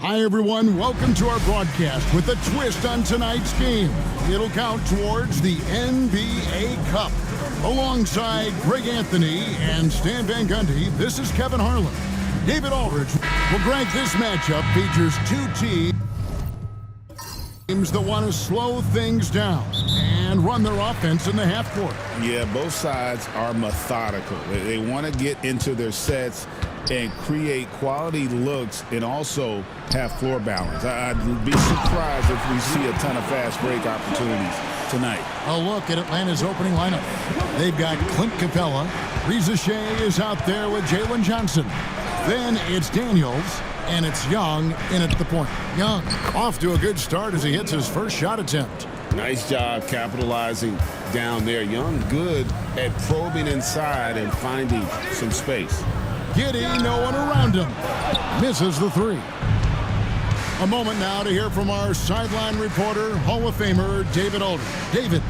Hi, everyone. Welcome to our broadcast with a twist on tonight's game. It'll count towards the NBA Cup. Alongside Greg Anthony and Stan Van Gundy, this is Kevin Harlan. David Aldridge. Well, Greg, this matchup features two teams that want to slow things down and run their offense in the half court. Yeah, both sides are methodical. They want to get into their sets and create quality looks and also have floor balance. I'd be surprised if we see a ton of fast break opportunities tonight. A look at Atlanta's opening lineup. They've got Clint Capella. Reza Shea is out there with Jalen Johnson. Then it's Daniels, and it's Young in at the point. Young off to a good start as he hits his first shot attempt. Nice job capitalizing down there. Young good at probing inside and finding some space. Giddey, no one around him. Misses the three. A moment now to hear from our sideline reporter, Hall of Famer David Aldridge. David.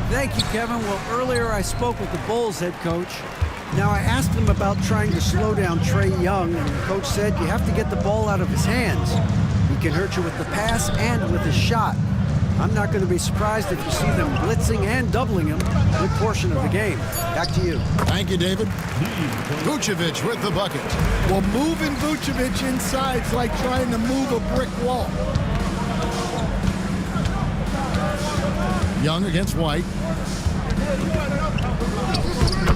Thank you, Kevin. Well, earlier I spoke with the Bulls head coach. Now, I asked him about trying to slow down Trae Young, and the coach said you have to get the ball out of his hands. He can hurt you with the pass and with his shot. I'm not going to be surprised if you see them blitzing and doubling him a good portion of the game. Back to you. Thank you, David. Vucevic with the bucket. Well, moving Vucevic inside is like trying to move a brick wall. Young against White.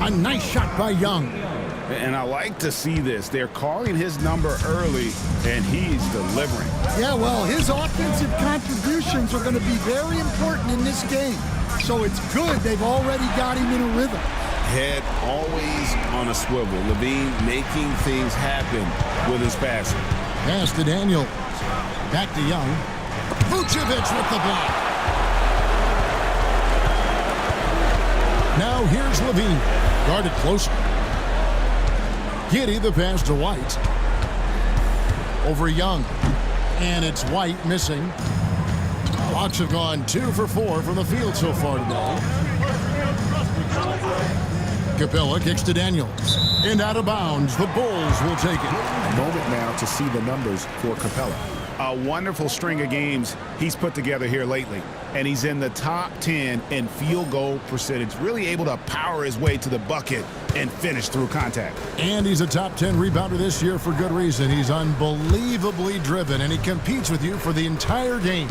A nice shot by Young. And I like to see this. They're calling his number early, and he's delivering. Yeah, well, his offensive contributions are going to be very important in this game. So it's good they've already got him in a rhythm. Head always on a swivel. Levine making things happen with his passing. Pass to Daniel. Back to Young. Vucevic with the block. Now here's Levine. Guarded closer. Giddey, the pass to White. Over Young. And it's White missing. Hawks have gone 2 for 4 from the field so far today. Capella kicks to Daniels. And out of bounds, the Bulls will take it. A moment now to see the numbers for Capella. A wonderful string of games he's put together here lately. And he's in the top 10 in field goal percentage. Really able to power his way to the bucket and finish through contact. And he's a top 10 rebounder this year for good reason. He's unbelievably driven, and he competes with you for the entire game.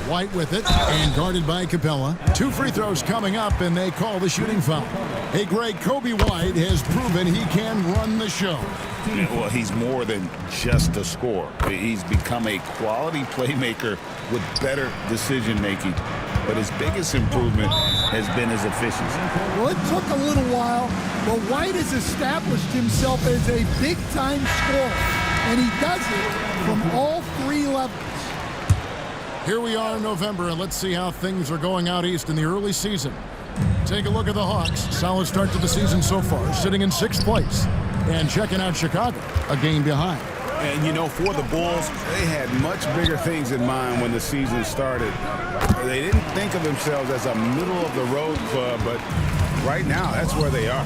White with it, and guarded by Capella. 2 free throws coming up, and they call the shooting foul. Hey, Greg, Kobe White has proven he can run the show. Yeah, well, he's more than just a scorer. He's become a quality playmaker with better decision-making. But his biggest improvement has been his efficiency. Well, it took a little while, but White has established himself as a big-time scorer, and he does it from all 3 levels. Here we are in November, and let's see how things are going out east in the early season. Take a look at the Hawks. Solid start to the season so far, sitting in 6th place. And checking out Chicago, a game behind. And, you know, for the Bulls, they had much bigger things in mind when the season started. They didn't think of themselves as a middle-of-the-road club, but right now, that's where they are.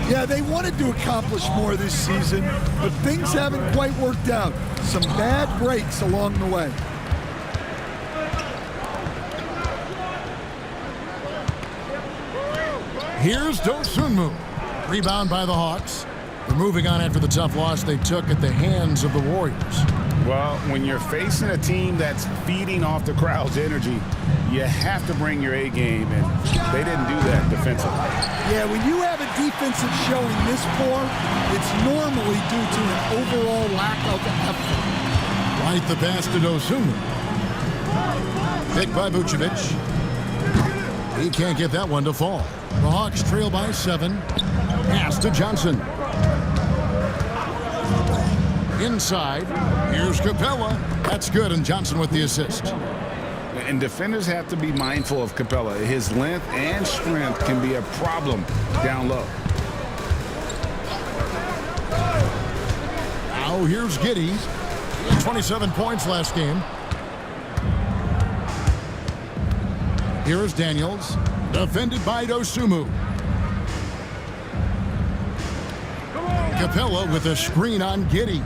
Yeah, they wanted to accomplish more this season, but things haven't quite worked out. Some bad breaks along the way. Here's Dosunmu. Rebound by the Hawks. They're moving on after the tough loss they took at the hands of the Warriors. Well, when you're facing a team that's feeding off the crowd's energy, you have to bring your A game, and they didn't do that defensively. Yeah, when you have a defensive showing this poor, it's normally due to an overall lack of effort. Right, the pass to Dosunmu. Picked by Vucevic. He can't get that one to fall. The Hawks trail by 7. Pass to Johnson. Inside. Here's Capella. That's good, and Johnson with the assist. And defenders have to be mindful of Capella. His length and strength can be a problem down low. Now here's Giddey. He had 27 points last game. Here's Daniels. Defended by Dosunmu. Capella with a screen on Giddey.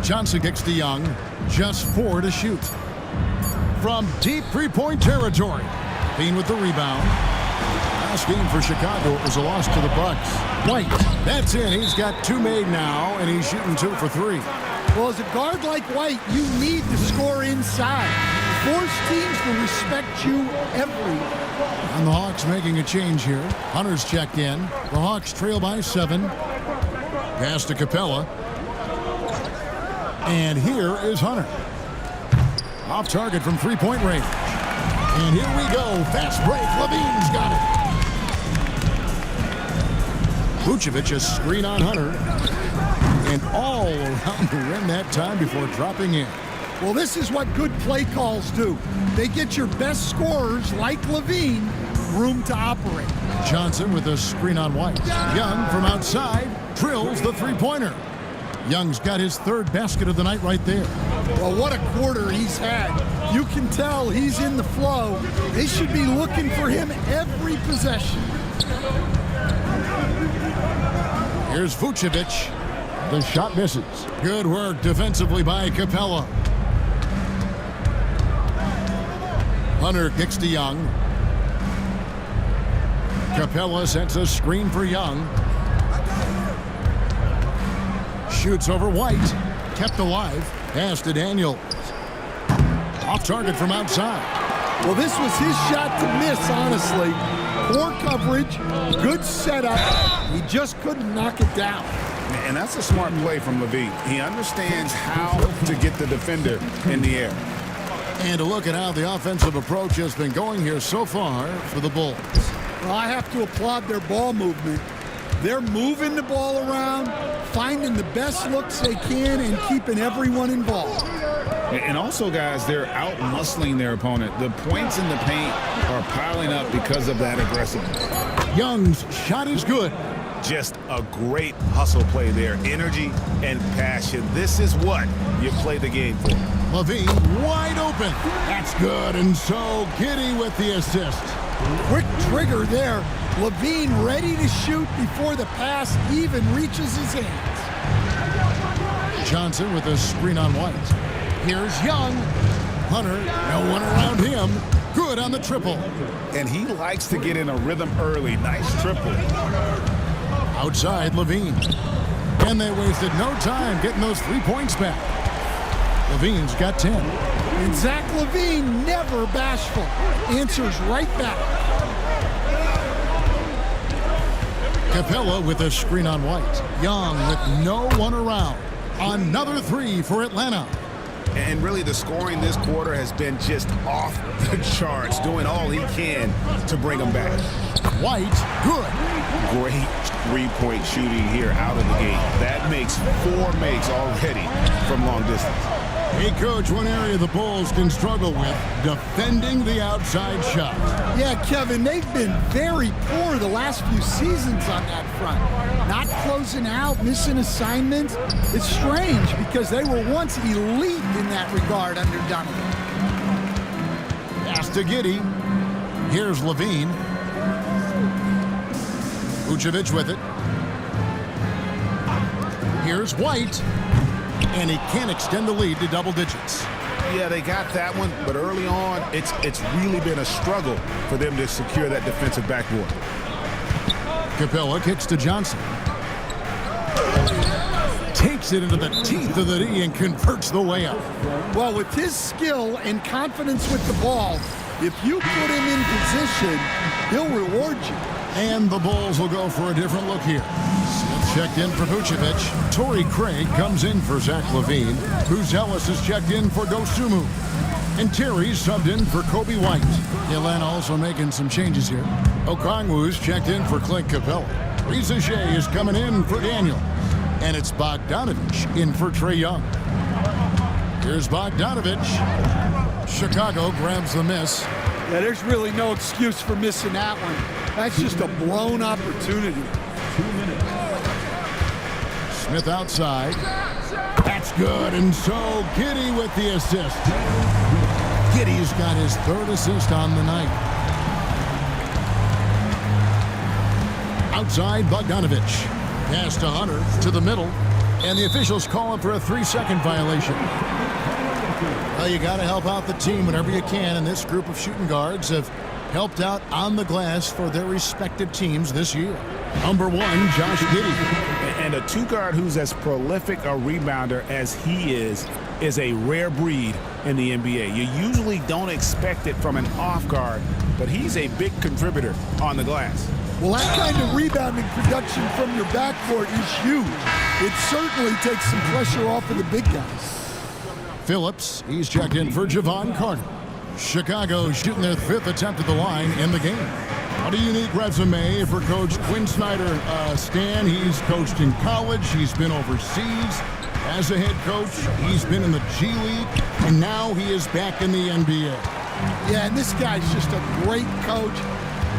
Johnson kicks to Young. Just 4 to shoot. From deep three-point territory. Bean with the rebound. Last game for Chicago, it was a loss to the Bucks. White, that's in. He's got 2 made now, and he's shooting 2 for 3. Well, as a guard like White, you need to score inside. Force teams to respect you everywhere. And the Hawks making a change here. Hunter's checked in. The Hawks trail by 7. Pass to Capella. And here is Hunter. Off target from three-point range. And here we go. Fast break. Levine's got it. Vucevic a screen on Hunter. And all around the rim that time before dropping in. Well, this is what good play calls do. They get your best scorers, like Levine, room to operate. Johnson with a screen on White. Young from outside drills the three-pointer. Young's got his 3rd basket of the night right there. Well, what a quarter he's had. You can tell he's in the flow. They should be looking for him every possession. Here's Vucevic. The shot misses. Good work defensively by Capella. Hunter kicks to Young. Capella sets a screen for Young. Shoots over White. Kept alive. Pass to Daniels. Off target from outside. Well, this was his shot to miss, honestly. Poor coverage, good setup. He just couldn't knock it down. And that's a smart play from Levine. He understands how to get the defender in the air. And a look at how the offensive approach has been going here so far for the Bulls. Well, I have to applaud their ball movement. They're moving the ball around, finding the best looks they can, and keeping everyone involved. And also, guys, they're out-muscling their opponent. The points in the paint are piling up because of that aggressiveness. Young's shot is good. Just a great hustle play there. Energy and passion. This is what you play the game for. Levine wide open. That's good. And so Giddey with the assist. Quick trigger there. Levine ready to shoot before the pass even reaches his hands. Johnson with a screen on White. Here's Young. Hunter, no one around him. Good on the triple. And he likes to get in a rhythm early. Nice triple. Outside, Levine. And they wasted no time getting those 3 points back. Levine's got 10. And Zach Levine, never bashful, answers right back. Capella with a screen on White. Young with no one around. Another 3 for Atlanta. And really, the scoring this quarter has been just off the charts, doing all he can to bring them back. White, good. Great three-point shooting here out of the gate. That makes 4 makes already from long distance. Hey, Coach, one area the Bulls can struggle with, defending the outside shot. Yeah, Kevin, they've been very poor the last few seasons on that front. Not closing out, missing assignments. It's strange because they were once elite in that regard under Donovan. Pass to Giddey. Here's Levine. Vucevic with it. Here's White. And he can't extend the lead to double digits. Yeah, they got that one, but early on, it's really been a struggle for them to secure that defensive backboard. Capella kicks to Johnson. Takes it into the teeth of the D and converts the layup. Well, with his skill and confidence with the ball, if you put him in position, he'll reward you. And the Bulls will go for a different look here. Smith checked in for Vucevic. Torrey Craig comes in for Zach Levine. Bruce Ellis is checked in for Dosunmu. And Terry subbed in for Kobe White. Atlanta also making some changes here. Okongwu's checked in for Clint Capella. Risa Shea is coming in for Daniel. And it's Bogdanovich in for Trae Young. Here's Bogdanovich. Chicago grabs the miss. Yeah, there's really no excuse for missing that one. That's just a blown opportunity. 2 minutes. Smith outside. That's good. And so Giddey with the assist. Giddey's got his 3rd assist on the night. Outside, Bogdanovich. Pass to Hunter to the middle. And the officials call him for a 3-second violation. Well, you got to help out the team whenever you can, and this group of shooting guards have helped out on the glass for their respective teams this year. Number 1, Josh Giddey. And a two-guard who's as prolific a rebounder as he is a rare breed in the NBA. You usually don't expect it from an off guard, but he's a big contributor on the glass. Well, that kind of rebounding production from your backcourt is huge. It certainly takes some pressure off of the big guys. Phillips, he's checked in for Javon Carter. Chicago shooting their 5th attempt at the line in the game. What a unique resume for Coach Quinn Snyder. Stan, he's coached in college. He's been overseas as a head coach. He's been in the G League, and now he is back in the NBA. Yeah, and this guy's just a great coach.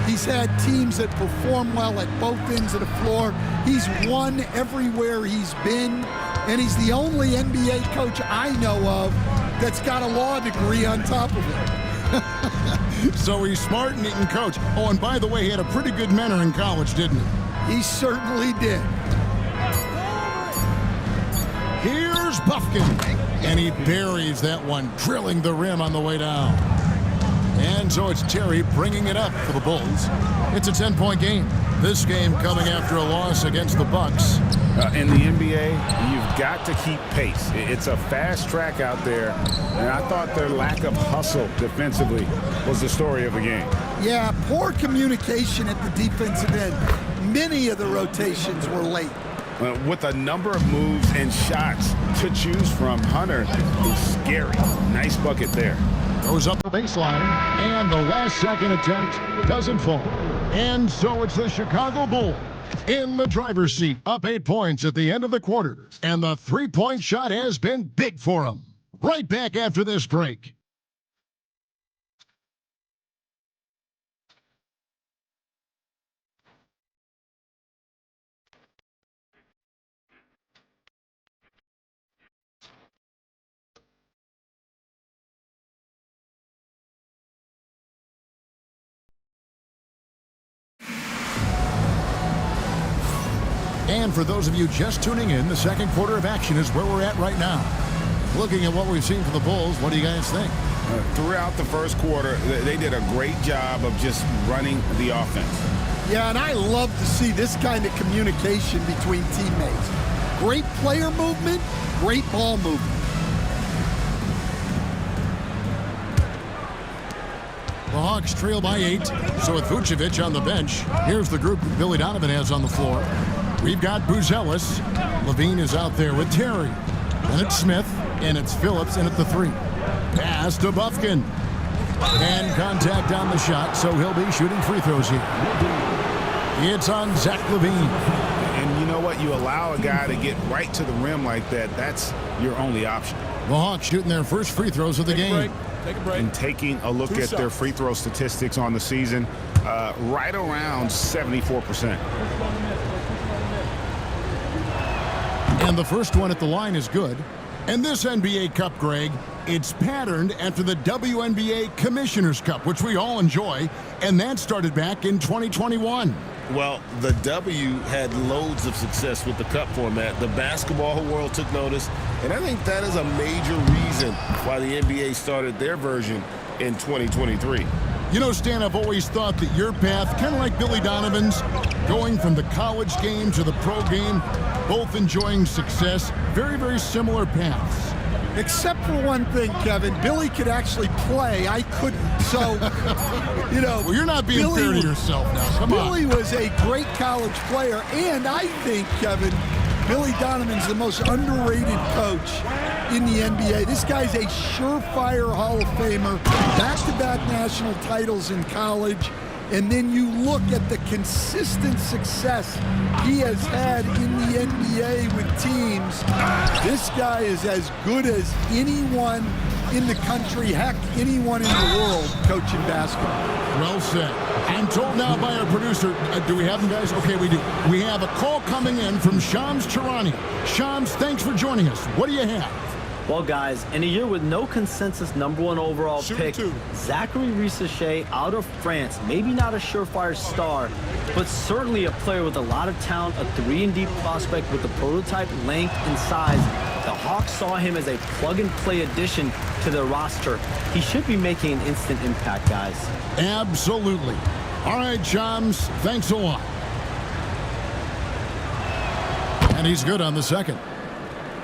He's had teams that perform well at both ends of the floor. He's won everywhere he's been, and he's the only NBA coach I know of that's got a law degree on top of it. So he's smart and he can coach. Oh, and by the way, he had a pretty good mentor in college, didn't he? He certainly did. Here's Buffkin, and he buries that one, drilling the rim on the way down. And so it's Terry bringing it up for the Bulls. It's a 10-point game. This game coming after a loss against the Bucks. In the NBA, you've got to keep pace. It's a fast track out there, and I thought their lack of hustle defensively was the story of the game. Yeah, poor communication at the defensive end. Many of the rotations were late. With a number of moves and shots to choose from, Hunter is scary. Nice bucket there. Goes up the baseline, and the last second attempt doesn't fall. And so it's the Chicago Bulls in the driver's seat, up 8 points at the end of the quarter. And the three-point shot has been big for them. Right back after this break. And for those of you just tuning in, the second quarter of action is where we're at right now. Looking at what we've seen from the Bulls, what do you guys think? Throughout the first quarter, they did a great job of just running the offense. Yeah, and I love to see this kind of communication between teammates. Great player movement, great ball movement. The Hawks trail by 8. So with Vucevic on the bench, here's the group that Billy Donovan has on the floor. We've got Buzelis. Levine is out there with Terry. And it's Smith, and it's Phillips in at the 3. Pass to Buffkin. And contact on the shot, so he'll be shooting free throws here. It's on Zach Levine. And you know what? You allow a guy to get right to the rim like that, that's your only option. The Hawks shooting their first free throws of the game. Take a break. And taking a look at their free throw statistics on the season, right around 74%. And the first one at the line is good. And this NBA Cup, Greg, it's patterned after the WNBA Commissioner's Cup, which we all enjoy, and that started back in 2021. Well, the W had loads of success with the Cup format. The basketball world took notice, and I think that is a major reason why the NBA started their version in 2023. You know, Stan, I've always thought that your path, kind of like Billy Donovan's, going from the college game to the pro game, both enjoying success, very, very similar paths. Except for one thing, Kevin. Billy could actually play. I couldn't. So, you know. Well, you're not being fair to yourself now. Come on. Billy was a great college player. And I think, Kevin, Billy Donovan's the most underrated coach in the NBA. This guy's a surefire Hall of Famer. Back-to-back national titles in college. And then you look at the consistent success he has had in the NBA with teams. This guy is as good as anyone in the country, heck, anyone in the world coaching basketball. Well said. I'm told now by our producer, do we have them, guys? Okay, we do. We have a call coming in from Shams Charania. Shams, thanks for joining us. What do you have? Well, guys, in a year with no consensus #1 overall pick, Zachary Risacher out of France, maybe not a surefire star, but certainly a player with a lot of talent, a 3-and-D prospect with the prototype length and size. The Hawks saw him as a plug-and-play addition to their roster. He should be making an instant impact, guys. Absolutely. All right, chums, thanks a lot. And he's good on the second.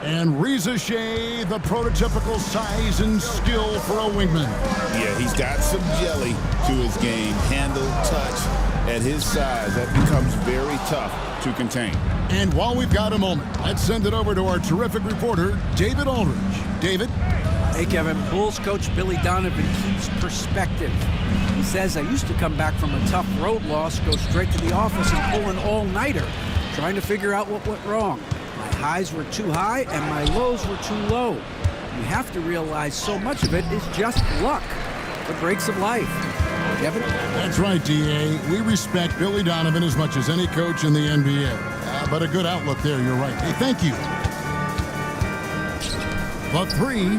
And Risacher, the prototypical size and skill for a wingman. Yeah, he's got some jelly to his game. Handle, touch. At his size, that becomes very tough to contain. And while we've got a moment, let's send it over to our terrific reporter, David Aldridge. David? Hey, Kevin. Bulls coach Billy Donovan keeps perspective. He says, I used to come back from a tough road loss, go straight to the office and pull an all-nighter, trying to figure out what went wrong. My highs were too high and my lows were too low. You have to realize so much of it is just luck. The breaks of life. Kevin? That's right, D.A. We respect Billy Donovan as much as any coach in the NBA. But a good outlook there, you're right. Hey, thank you. The three.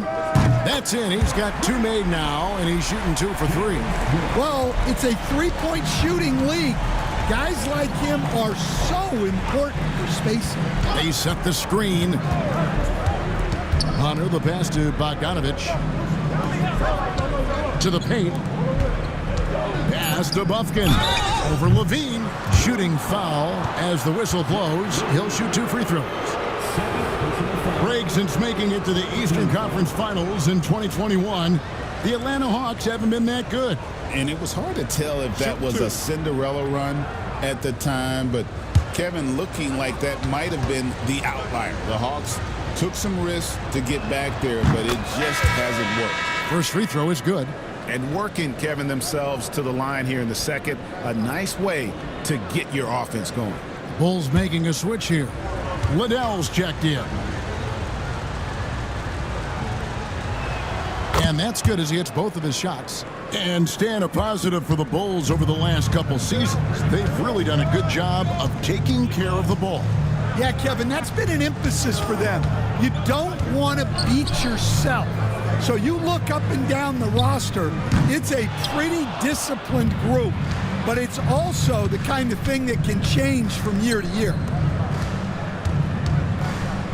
That's in. He's got 2 made now, and he's shooting 2 for 3. Well, it's a three-point shooting league. Guys like him are so important for spacing. They set the screen. Hunter, the pass to Bogdanovich. To the paint. Pass to Bufkin. Over Levine. Shooting foul as the whistle blows. He'll shoot 2 free throws. Greg, since making it to the Eastern Conference Finals in 2021, the Atlanta Hawks haven't been that good. And it was hard to tell if that was a Cinderella run at the time, but Kevin, looking like that might have been the outlier. The Hawks took some risks to get back there, but it just hasn't worked. First free throw is good. And working, Kevin, themselves to the line here in the second. A nice way to get your offense going. Bulls making a switch here. Liddell's checked in. And that's good as he hits both of his shots. And staying a positive for the Bulls over the last couple seasons. They've really done a good job of taking care of the ball. Yeah, Kevin, that's been an emphasis for them. You don't want to beat yourself. So you look up and down the roster, it's a pretty disciplined group, but it's also the kind of thing that can change from year to year.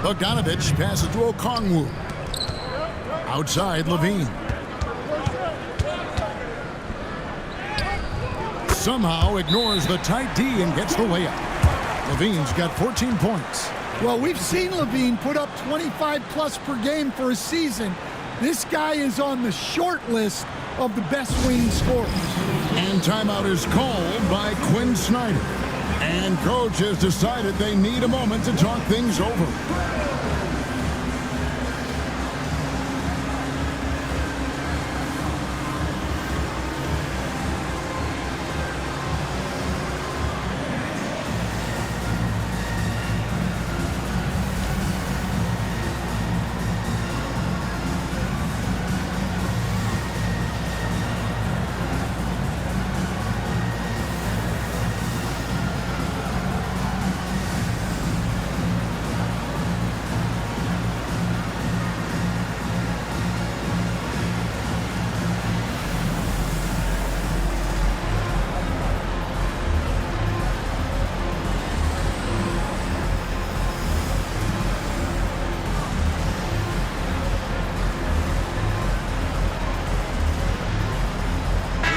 Bogdanovich passes to Okongwu. Outside, Levine. Somehow ignores the tight D and gets the layup. Levine's got 14 points. Well, we've seen Levine put up 25-plus per game for a season. This guy is on the short list of the best winning scorers. And timeout is called by Quinn Snyder. And coach has decided they need a moment to talk things over.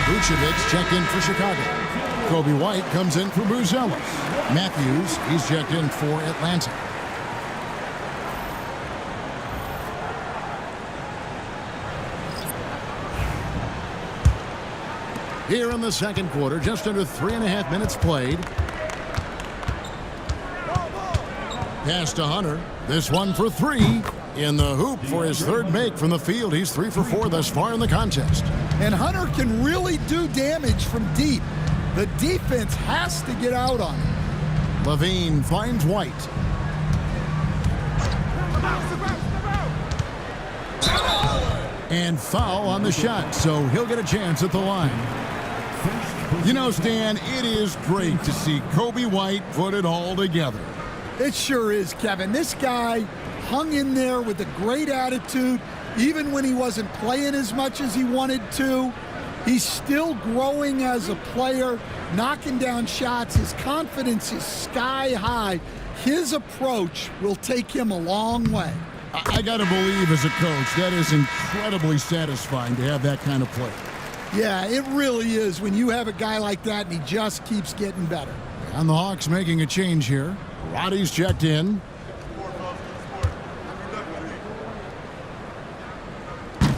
Vucevic checked in for Chicago. Kobe White comes in for Buzelis. Matthews, he's checked in for Atlanta. Here in the second quarter, just under 3.5 minutes played. Pass to Hunter. This one for 3. In the hoop for his third make from the field. He's 3 for 4 thus far in the contest. And Hunter can really do damage from deep. The defense has to get out on him. Levine finds White. And foul on the shot, so he'll get a chance at the line. You know, Stan, it is great to see Kobe White put it all together. It sure is, Kevin. This guy hung in there with a great attitude, even when he wasn't playing as much as he wanted to. He's still growing as a player, knocking down shots. His confidence is sky high. His approach will take him a long way. I got to believe as a coach, that is incredibly satisfying to have that kind of play. Yeah, it really is when you have a guy like that and he just keeps getting better. And the Hawks making a change here. Roddy's checked in.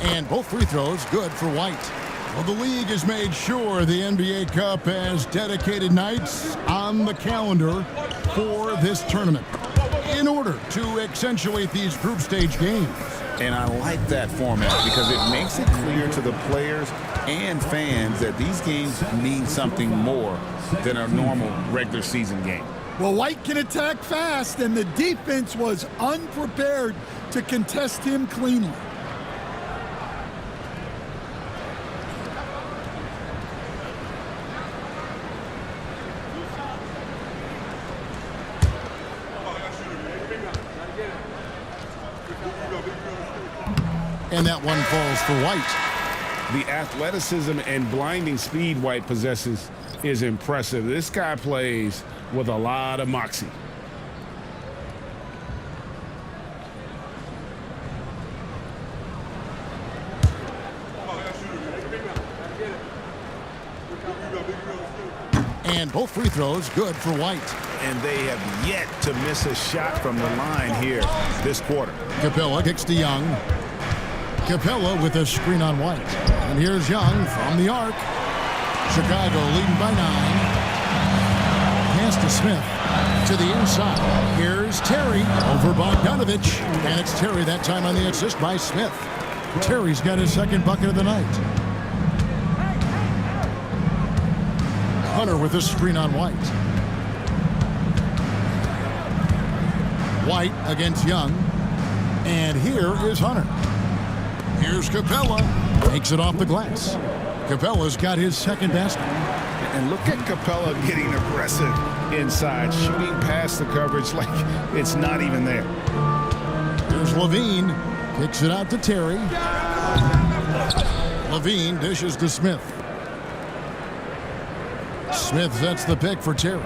And both free throws good for White. Well, the league has made sure the NBA Cup has dedicated nights on the calendar for this tournament in order to accentuate these group stage games. And I like that format because it makes it clear to the players and fans that these games mean something more than a normal regular season game. Well, White can attack fast, and the defense was unprepared to contest him cleanly. And that one falls for White. The athleticism and blinding speed White possesses is impressive. This guy plays with a lot of moxie. And both free throws good for White. And they have yet to miss a shot from the line here this quarter. Capella kicks to Young. Capella with a screen on White. And here's Young from the arc. Chicago leading by 9. Pass to Smith to the inside. Here's Terry over Bogdanovich. And it's Terry that time on the assist by Smith. Terry's got his second bucket of the night. Hunter with a screen on White. White against Young. And here is Hunter. Here's Capella. Takes it off the glass. Capella's got his second basket. And look at Capella getting aggressive inside, shooting past the coverage like it's not even there. Here's Levine. Kicks it out to Terry. Levine dishes to Smith. Smith sets the pick for Terry.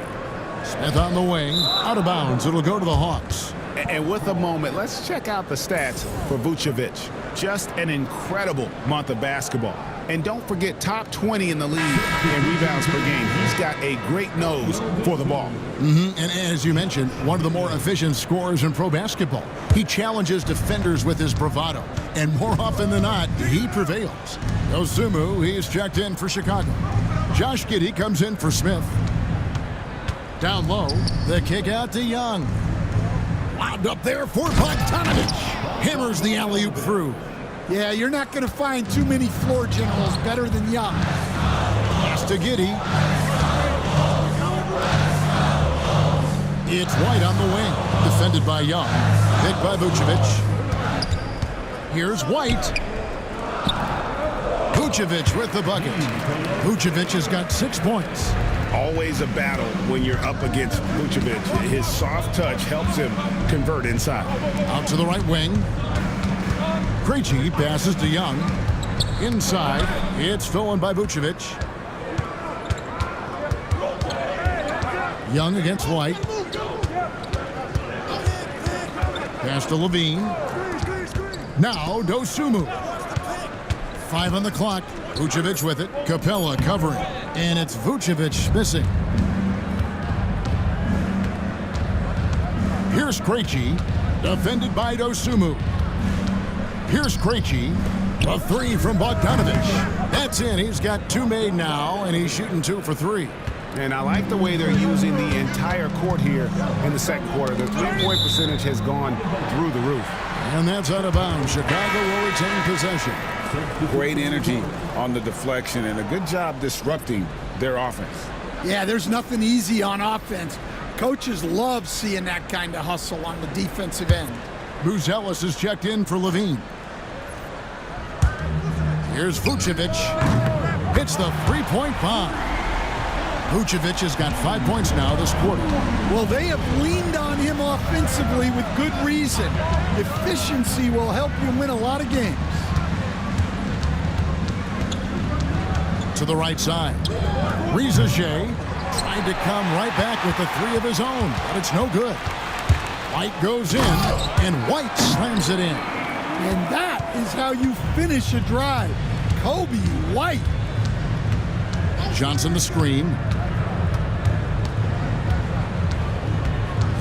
Smith on the wing. Out of bounds. It'll go to the Hawks. And with a moment, let's check out the stats for Vucevic. Just an incredible month of basketball. And don't forget, top 20 in the league in rebounds per game. He's got a great nose for the ball. And as you mentioned, one of the more efficient scorers in pro basketball. He challenges defenders with his bravado. And more often than not, he prevails. Dosunmu, he's checked in for Chicago. Josh Giddey comes in for Smith. Down low, the kick out to Young. Lobbed up there for Bogdanovich. Hammers the alley-oop through. Yeah, you're not going to find too many floor generals better than Young. Pass to Giddey. It's White on the wing. Defended by Young. Picked by Vucevic. Here's White. Vucevic with the bucket. Vucevic has got 6 points. Always a battle when you're up against Vucevic. His soft touch helps him convert inside. Out to the right wing. Krejci passes to Young. Inside, it's stolen by Vucevic. Young against White. Pass to Levine. Now Dosunmu. 5 on the clock. Vucevic with it. Capella covering. And it's Vucevic missing. Here's Krejci. Defended by Dosunmu. Here's Krejci. A 3 from Bogdanovich. That's in. He's got 2 made now, and he's shooting 2 for 3. And I like the way they're using the entire court here in the second quarter. The three-point percentage has gone through the roof. And that's out of bounds. Chicago will retain possession. Great energy on the deflection and a good job disrupting their offense. Yeah, there's nothing easy on offense. Coaches love seeing that kind of hustle on the defensive end. Buzelis is checked in for Levine. Here's Vucevic. Hits the 3-point bomb. Vucevic has got 5 points now this quarter. Well, they have leaned on him offensively with good reason. Efficiency will help you win a lot of games. To the right side. Rizachet tried to come right back with the three of his own, but it's no good. White goes in, and White slams it in. And that is how you finish a drive. Kobe White. Johnson the screen.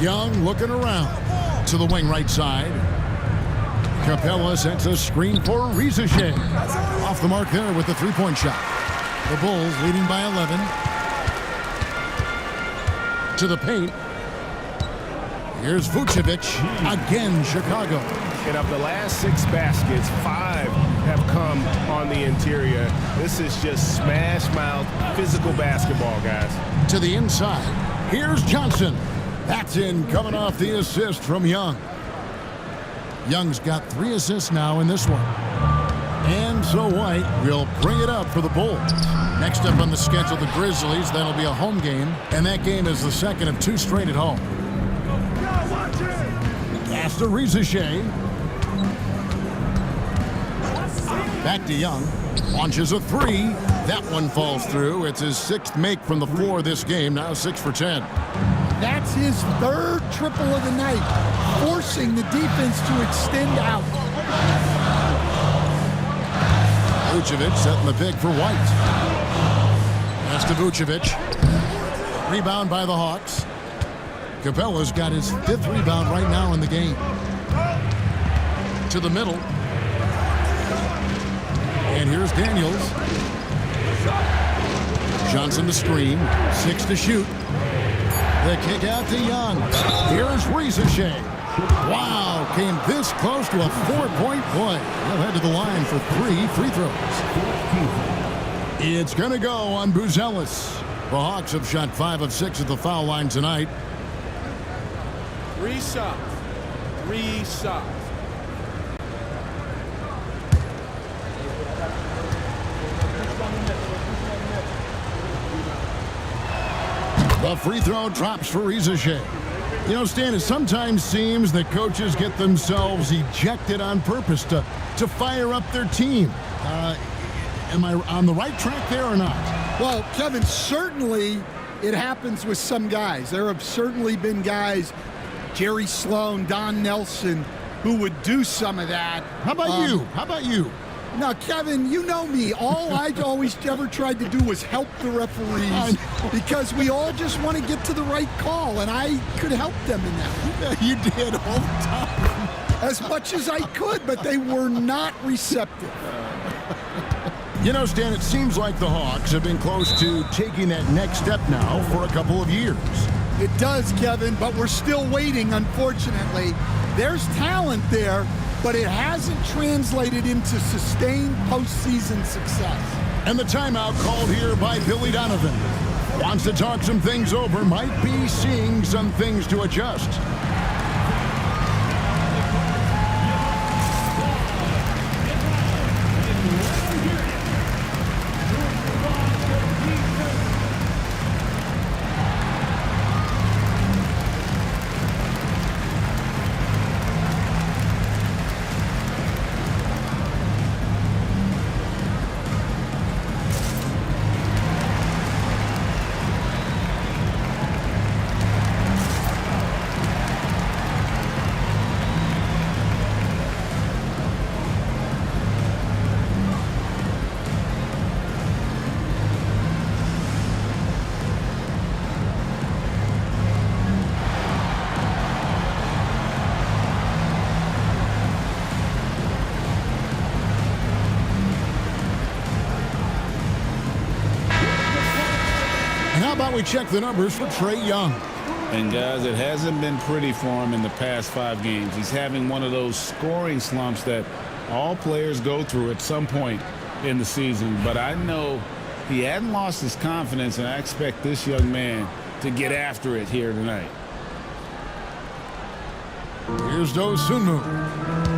Young looking around to the wing right side. Capella sets a screen for Rizachet. Off the mark there with the three-point shot. The Bulls leading by 11. To the paint. Here's Vucevic. Again, Chicago. And of the last 6 baskets, 5 have come on the interior. This is just smash-mouth physical basketball, guys. To the inside. Here's Johnson. That's in, coming off the assist from Young. Young's got 3 assists now in this one. And so White will bring it up for the Bulls. Next up on the schedule, the Grizzlies. That'll be a home game, and that game is the second of 2 straight at home. Pass to Rizachet. Back to Young. Launches a 3. That one falls through. It's his 6th make from the floor this game. Now 6 for 10. That's his 3rd triple of the night, forcing the defense to extend out. Vucevic setting the pick for White. Pass to Vucevic. Rebound by the Hawks. Capella's got his 5th rebound right now in the game. To the middle. And here's Daniels. Johnson the screen. 6 to shoot. The kick out to Young. Here's Rizachet. Wow, came this close to a 4-point play. He'll head to the line for 3 free throws. It's going to go on Buzelis. The Hawks have shot 5 of 6 at the foul line tonight. 3 shots. 3 shots. The free throw drops for Rizachet. You know, Stan, it sometimes seems that coaches get themselves ejected on purpose to fire up their team. Am I on the right track there or not? Well, Kevin, certainly it happens with some guys. There have certainly been guys, Jerry Sloan, Don Nelson, who would do some of that. How about you? How about you? Now, Kevin, you know me. All I always ever tried to do was help the referees because we all just want to get to the right call, and I could help them in that. You did all the time. As much as I could, but they were not receptive. You know, Stan, it seems like the Hawks have been close to taking that next step now for a couple of years. It does, Kevin, but we're still waiting, unfortunately. There's talent there, but it hasn't translated into sustained postseason success. And the timeout called here by Billy Donovan. Wants to talk some things over, might be seeing some things to adjust. How about we check the numbers for Trae Young? And guys, it hasn't been pretty for him in the past 5 games. He's having one of those scoring slumps that all players go through at some point in the season. But I know he hadn't lost his confidence, and I expect this young man to get after it here tonight. Here's Dosunmu.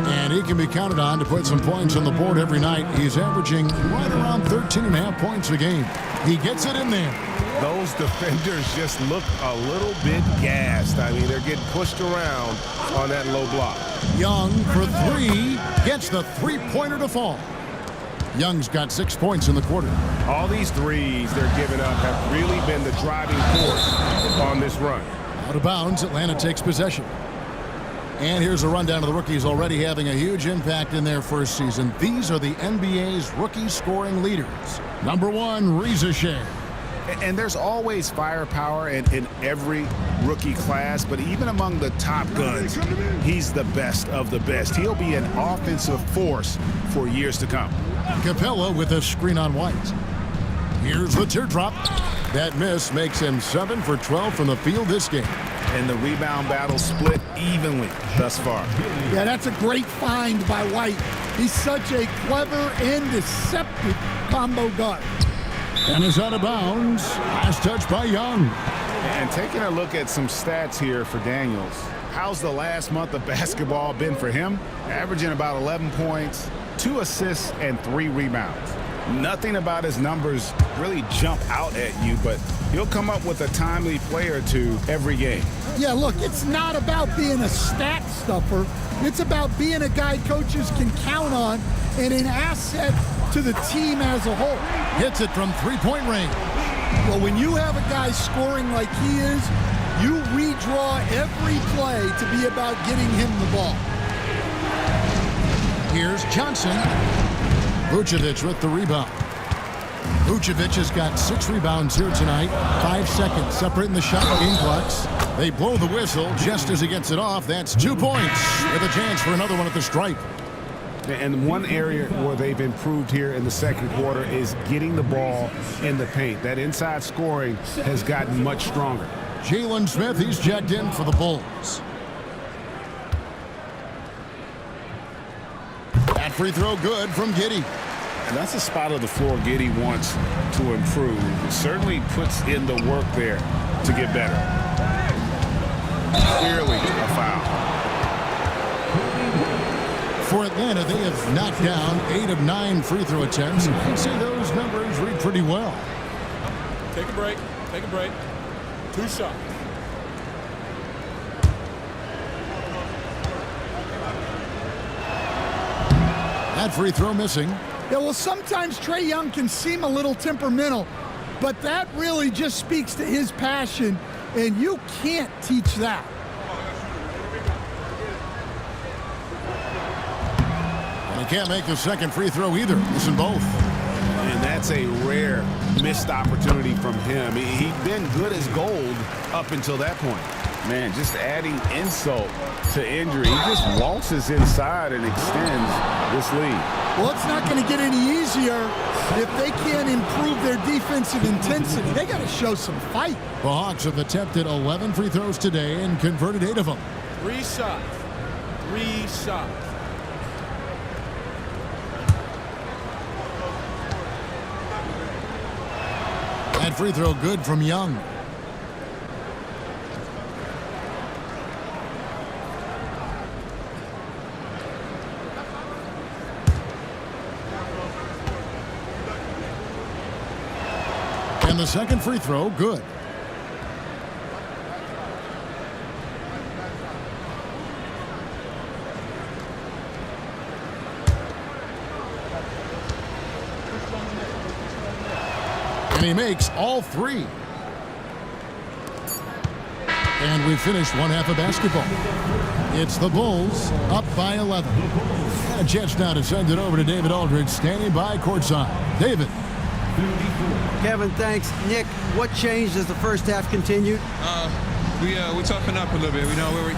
And he can be counted on to put some points on the board every night. He's averaging right around 13.5 points a game. He gets it in there. those defenders just look a little bit gassed. I mean, they're getting pushed around on that low block. Young for three, gets the three-pointer to fall. Young's got 6 points in the quarter. All these threes they're giving up have really been the driving force on this run. Out of bounds, Atlanta takes possession. And here's a rundown of the rookies already having a huge impact in their first season. These are the NBA's rookie scoring leaders. Number 1, Shea. And there's always firepower in every rookie class, but even among the top guns, he's the best of the best. He'll be an offensive force for years to come. Capella with a screen on White. Here's the teardrop. That miss makes him 7 for 12 from the field this game. And the rebound battle split evenly thus far. Yeah, that's a great find by White. He's such a clever and deceptive combo guard. And is out of bounds. Last touch by Young. And taking a look at some stats here for Daniels. How's the last month of basketball been for him? Averaging about 11 points, 2 assists, and 3 rebounds. Nothing about his numbers really jump out at you, but he'll come up with a timely play or two every game. Yeah, look, it's not about being a stat stuffer. It's about being a guy coaches can count on and an asset to the team as a whole. Hits it from three-point range. Well, when you have a guy scoring like he is, you redraw every play to be about getting him the ball. Here's Johnson. Vucevic with the rebound. Vucevic has got 6 rebounds here tonight. 5 seconds separating the shot game clocks. They blow the whistle just as he gets it off. That's 2 points with a chance for another one at the stripe. And one area where they've improved here in the second quarter is getting the ball in the paint. That inside scoring has gotten much stronger. Jalen Smith, he's checked in for the Bulls. That free throw good from Giddey. And that's a spot of the floor Giddey wants to improve. It certainly puts in the work there to get better. Clearly a foul. For Atlanta, they have knocked down 8 of 9 free throw attempts. You can see those numbers read pretty well. Take a break. Take a break. 2 shots. That free throw missing. Yeah, well, sometimes Trae Young can seem a little temperamental, but that really just speaks to his passion, and you can't teach that. And he can't make the second free throw either. Missing both. And that's a rare missed opportunity from him. He'd been good as gold up until that point. Man, just adding insult to injury. He just waltzes inside and extends this lead. Well, it's not going to get any easier if they can't improve their defensive intensity. They got to show some fight. The Hawks have attempted 11 free throws today and converted 8 of them. 3 shots. 3 shots. That free throw good from Young. And the second free throw, good. And he makes all 3. And we finished one half of basketball. It's the Bulls up by 11. And a chance now to send it over to David Aldridge, standing by courtside. David. Kevin, thanks. Nick, what changed as the first half continued? We toughened up a little bit.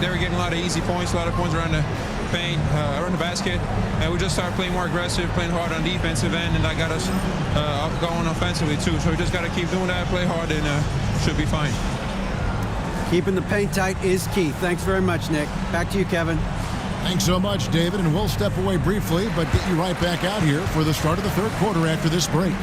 They were getting a lot of easy points, a lot of points around the paint, around the basket, and we just started playing more aggressive, playing hard on defensive end, and that got us going offensively too. So we just got to keep doing that, play hard, and should be fine. Keeping the paint tight is key. Thanks very much, Nick. Back to you, Kevin. Thanks so much, David, and we'll step away briefly, but get you right back out here for the start of the third quarter after this break.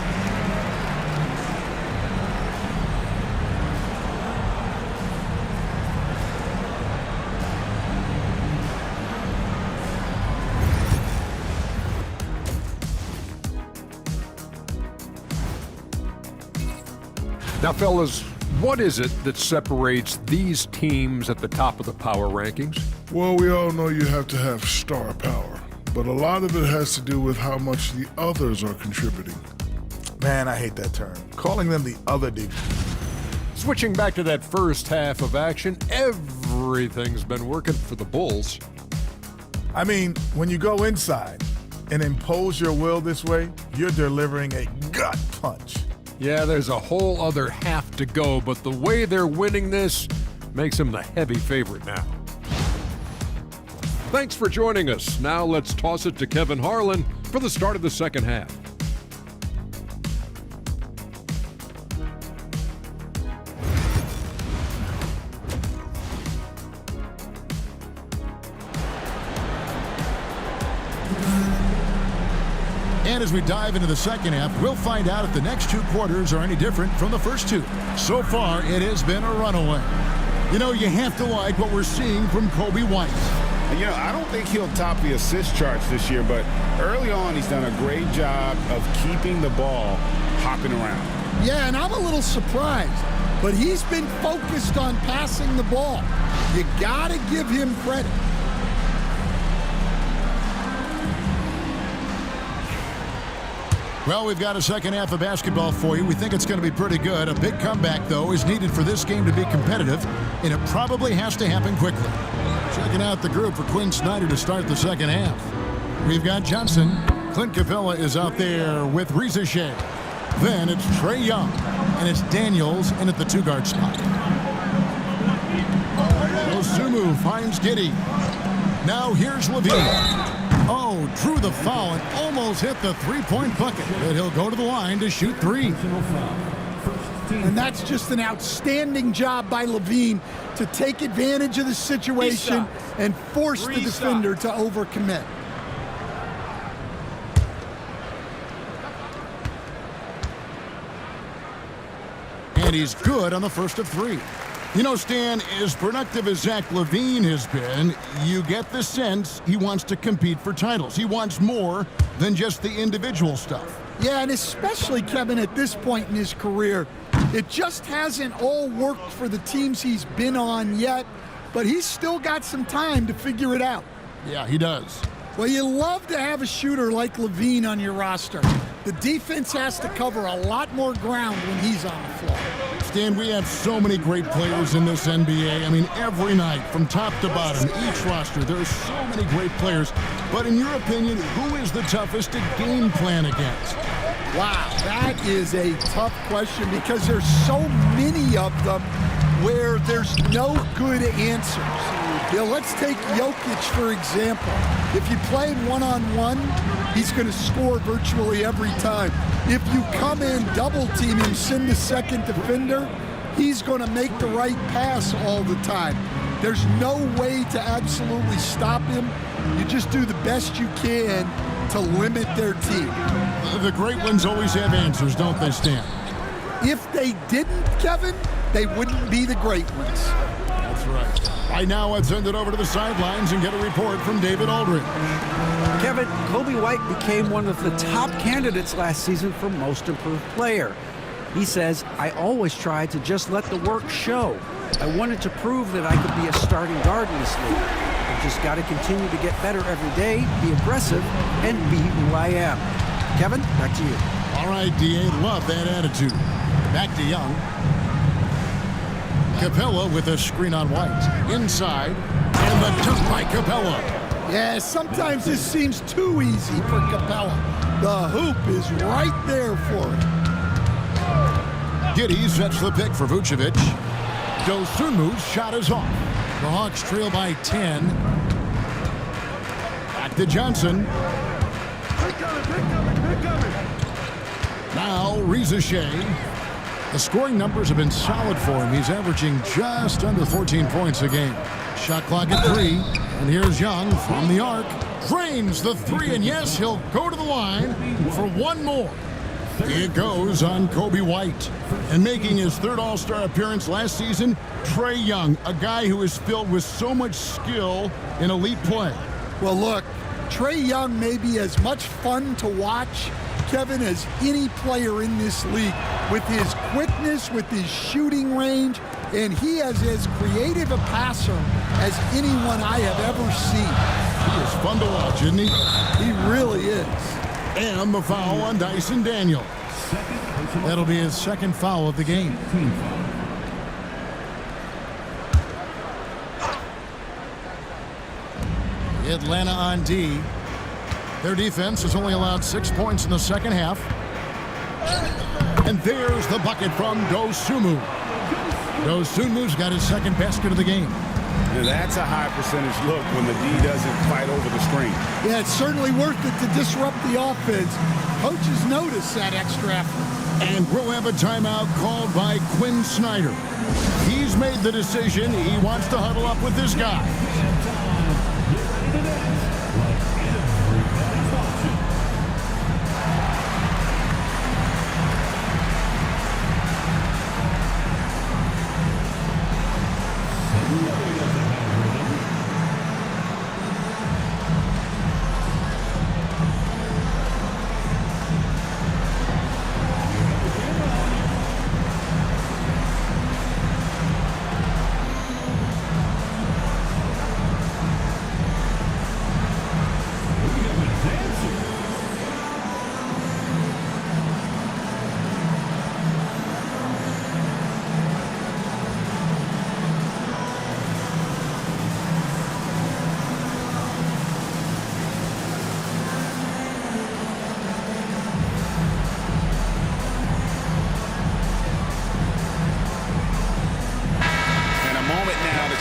Now, fellas, what is it that separates these teams at the top of the power rankings? Well, we all know you have to have star power, but a lot of it has to do with how much the others are contributing. Man, I hate that term. Calling them the other team. Switching back to that first half of action, everything's been working for the Bulls. I mean, when you go inside and impose your will this way, you're delivering a gut punch. Yeah, there's a whole other half to go, but the way they're winning this makes them the heavy favorite now. Thanks for joining us. Now let's toss it to Kevin Harlan for the start of the second half. And as we dive into the second half, we'll find out if the next two quarters are any different from the first two. So far, it has been a runaway. You know, you have to like what we're seeing from Kobe White. And, you know, I don't think he'll top the assist charts this year, but early on he's done a great job of keeping the ball hopping around. Yeah, and I'm a little surprised, but he's been focused on passing the ball. You got to give him credit. Well, we've got a second half of basketball for you. We think it's going to be pretty good. A big comeback, though, is needed for this game to be competitive, and it probably has to happen quickly. Checking out the group for Quinn Snyder to start the second half. We've got Johnson. Clint Capella is out there with Risa Shea. Then it's Trae Young, and it's Daniels in at the two-guard spot. Osumu finds Giddey. Now here's Levine. Oh, drew the foul and almost hit the three-point bucket. But he'll go to the line to shoot three. And that's just an outstanding job by Levine to take advantage of the situation and force the defender to overcommit. And he's good on the first of three. You know, Stan, as productive as Zach LaVine has been, you get the sense he wants to compete for titles. He wants more than just the individual stuff. Yeah, and especially, Kevin, at this point in his career, it just hasn't all worked for the teams he's been on yet, but he's still got some time to figure it out. Yeah, he does. Well, you love to have a shooter like LaVine on your roster. The defense has to cover a lot more ground when he's on the floor. Stan, we have so many great players in this NBA. I mean, every night, from top to bottom, each roster, there are so many great players. But in your opinion, who is the toughest to game plan against? Wow, that is a tough question because there's so many of them where there's no good answers. You know, let's take Jokic, for example. If you play him one-on-one, he's going to score virtually every time. If you come in, double-team him, send the second defender, he's going to make the right pass all the time. There's no way to absolutely stop him. You just do the best you can to limit their team. The great ones always have answers, don't they, Stan? If they didn't, Kevin, they wouldn't be the great ones. That's right. Right now, let's send it over to the sidelines and get a report from David Aldridge. Kevin, Kobe White became one of the top candidates last season for Most Improved Player. He says, I always tried to just let the work show. I wanted to prove that I could be a starting guard in this league. I just got to continue to get better every day, be aggressive, and be who I am. Kevin, back to you. All right, D.A., love that attitude. Back to Young. Capella with a screen on White. Inside, and the dunk by Capella. Yeah, sometimes this seems too easy for Capella. The hoop is right there for him. Giddey sets the pick for Vucevic. Dosunmu's shot is off. The Hawks trail by 10. Back to Johnson. Now, Risa Shea. The scoring numbers have been solid for him. He's averaging just under 14 points a game. Shot clock at 3. And here's Young from the arc. Drains the 3, and yes, he'll go to the line for one more. It goes on Kobe White. And making his third All-Star appearance last season, Trae Young, a guy who is filled with so much skill in elite play. Well, look, Trae Young may be as much fun to watch Kevin, as any player in this league with his quickness, with his shooting range, and he is as creative a passer as anyone I have ever seen. He is fun to watch, isn't he? He really is. And the foul on Dyson Daniels. That'll be his second foul of the game. Atlanta on D. Their defense has only allowed 6 points in the second half. And there's the bucket from Dosunmu. Dosunmu's got his second basket of the game. Now that's a high percentage look when the D doesn't fight over the screen. Yeah, it's certainly worth it to disrupt the offense. Coaches notice that extra effort. And we'll have a timeout called by Quinn Snyder. He's made the decision. He wants to huddle up with his guys.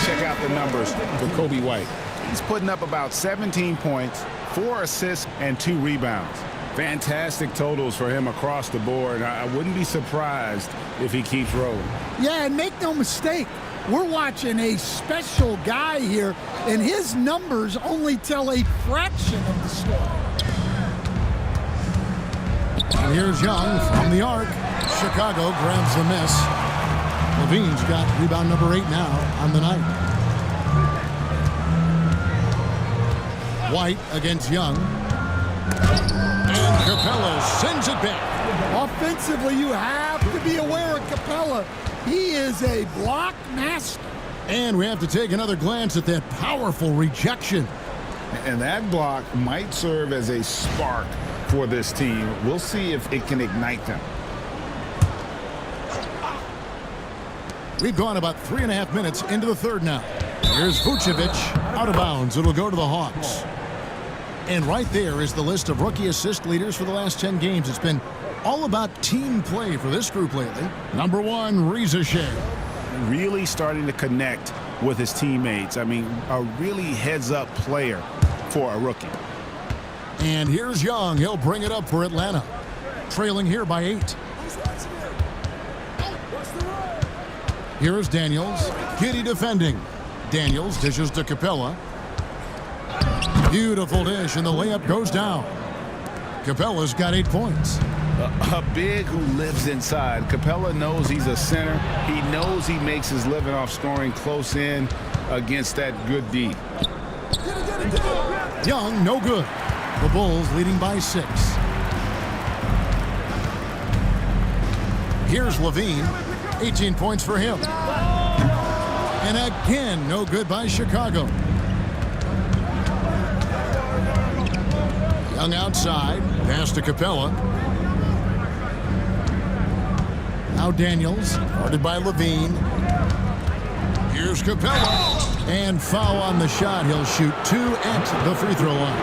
Check out the numbers for Kobe White. He's putting up about 17 points, 4 assists, and 2 rebounds. Fantastic totals for him across the board. I wouldn't be surprised if he keeps rolling. Yeah, and make no mistake, we're watching a special guy here, and his numbers only tell a fraction of the story. And here's Young from the arc. Chicago grabs the miss. Levine's got rebound number 8 now on the night. White against Young. And Capella sends it back. Offensively, you have to be aware of Capella. He is a block master. And we have to take another glance at that powerful rejection. And that block might serve as a spark for this team. We'll see if it can ignite them. We've gone about 3.5 minutes into the third now. Here's Vucevic out of bounds. It'll go to the Hawks. And right there is the list of rookie assist leaders for the last 10 games. It's been all about team play for this group lately. Number 1, Reza Shea. Really starting to connect with his teammates. I mean, a really heads-up player for a rookie. And here's Young. He'll bring it up for Atlanta. Trailing here by 8. Here's Daniels. Giddy defending. Daniels dishes to Capella. Beautiful dish, and the layup goes down. Capella's got 8 points. A big who lives inside. Capella knows he's a center. He knows he makes his living off scoring close in against that good D. Young, no good. The Bulls leading by 6. Here's Levine. 18 points for him. And again, no good by Chicago. Young outside. Pass to Capella. Now Daniels. Guarded by Levine. Here's Capella. And foul on the shot. He'll shoot 2 at the free throw line.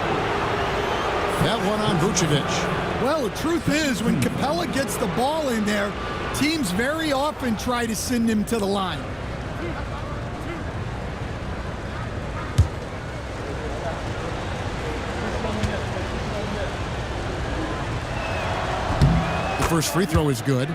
That one on Vucevic. Well, the truth is, when Capella gets the ball in there, teams very often try to send him to the line. The first free throw is good.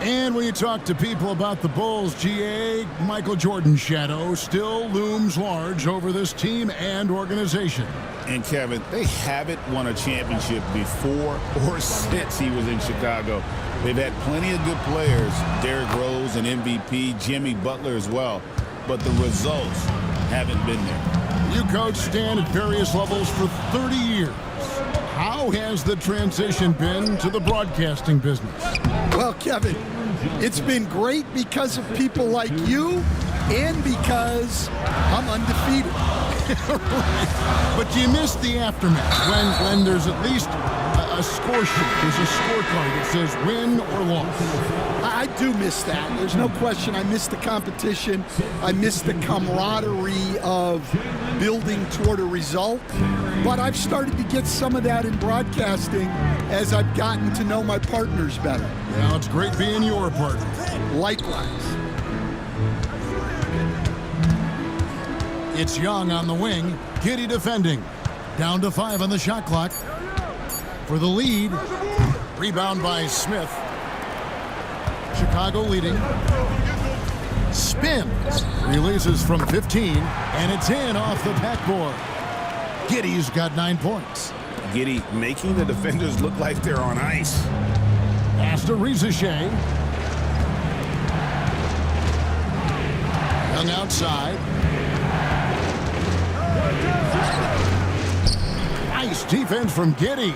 And when you talk to people about the Bulls, GA, Michael Jordan's shadow still looms large over this team and organization. And Kevin, they haven't won a championship before or since he was in Chicago. They've had plenty of good players, Derrick Rose and MVP, Jimmy Butler as well, but the results haven't been there. You coached Stan at various levels for 30 years. How How has the transition been to the broadcasting business? Well, Kevin, it's been great because of people like you and because I'm undefeated. But you missed the aftermath when there's at least a score sheet. There's a scorecard that says win or loss. I do miss that. There's no question. I miss the competition. I miss the camaraderie of building toward a result. But I've started to get some of that in broadcasting as I've gotten to know my partners better. Well, it's great being your partner. Likewise. It's Young on the wing. Giddy defending. Down to 5 on the shot clock. For the lead. Rebound by Smith. Chicago leading. Spins. Releases from 15. And it's in off the backboard. Giddy's got 9 points. Giddy making the defenders look like they're on ice. Pass to Rizachet. Young outside. Nice defense from Giddy.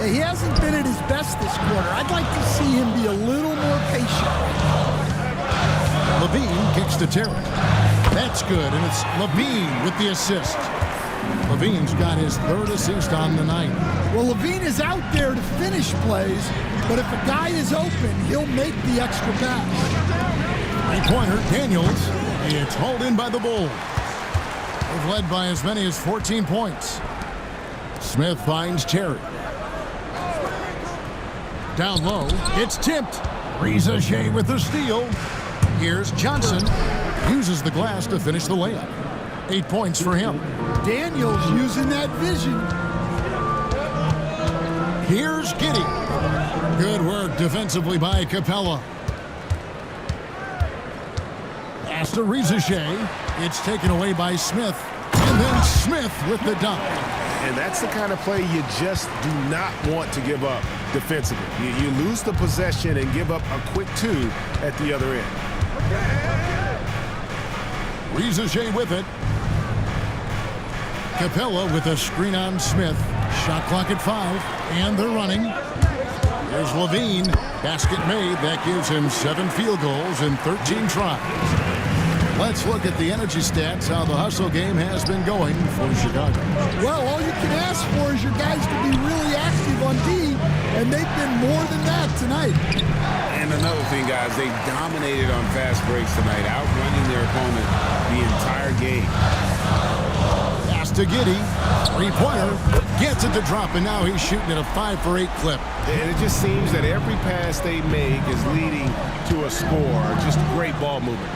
He hasn't been at his best this quarter. I'd like to see him be a little more patient. Levine kicks to Terry. That's good, and it's Levine with the assist. Levine's got his 3rd assist on the night. Well, Levine is out there to finish plays, but if a guy is open, he'll make the extra pass. 3-pointer, Daniels. It's hauled in by the Bulls. They've led by as many as 14 points. Smith finds Terry. Down low, it's tipped. Rizachet with the steal. Here's Johnson. Uses the glass to finish the layup. 8 points for him. Daniels using that vision. Here's Giddy. Good work defensively by Capella. Pass to Rizachet. It's taken away by Smith. And then Smith with the dunk. And that's the kind of play you just do not want to give up defensively. You lose the possession and give up a quick 2 at the other end. Rizachet with it. Capella with a screen on Smith. Shot clock at 5, and they're running. There's Levine. Basket made. That gives him 7 field goals in 13 tries. Let's look at the energy stats, how the hustle game has been going for Chicago. Well, all you can ask for is your guys to be really active on D, and they've been more than that tonight. And another thing, guys, they dominated on fast breaks tonight, outrunning their opponent the entire game. Pass to Giddy. 3-pointer. Gets it to drop, and now he's shooting at a 5-for-8 clip. And it just seems that every pass they make is leading to a score. Just great ball movement.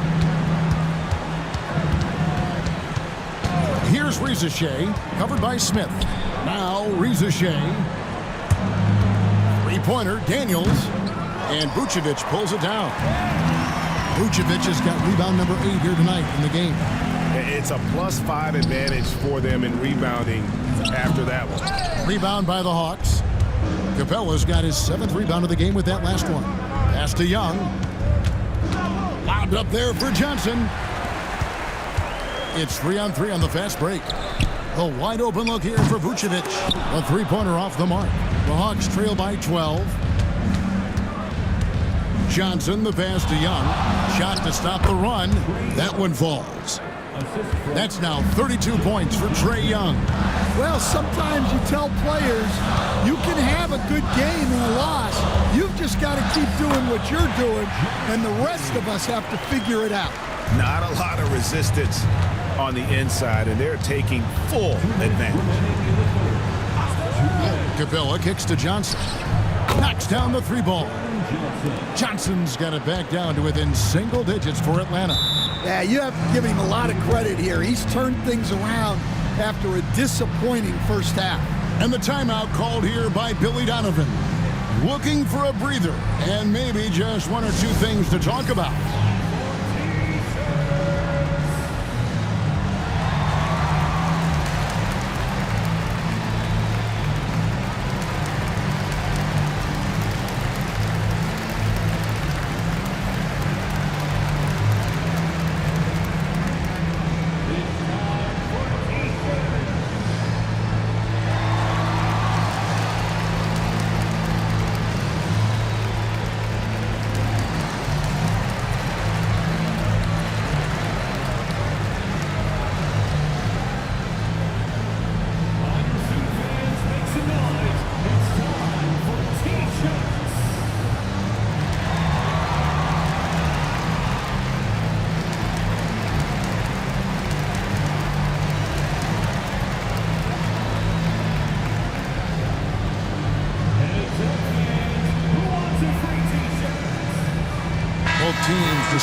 Here's Rizachet, covered by Smith. Now Rizachet. 3-pointer, Daniels. And Vucevic pulls it down. Vucevic has got rebound number 8 here tonight in the game. It's a +5 advantage for them in rebounding after that one. Rebound by the Hawks. Capella's got his 7th rebound of the game with that last one. Pass to Young. Lobbed up there for Johnson. It's 3-on-3 on the fast break. A wide open look here for Vucevic. A 3-pointer off the mark. The Hawks trail by 12. Johnson, the pass to Young. Shot to stop the run. That one falls. That's now 32 points for Trae Young. Well, sometimes you tell players you can have a good game in a loss. You've just got to keep doing what you're doing, and the rest of us have to figure it out. Not a lot of resistance on the inside, and they're taking full advantage. Capella kicks to Johnson. Knocks down the 3-ball. Johnson's got it back down to within single digits for Atlanta. Yeah, you have to give him a lot of credit here. He's turned things around after a disappointing first half. And the timeout called here by Billy Donovan. Looking for a breather and maybe just 1 or 2 things to talk about.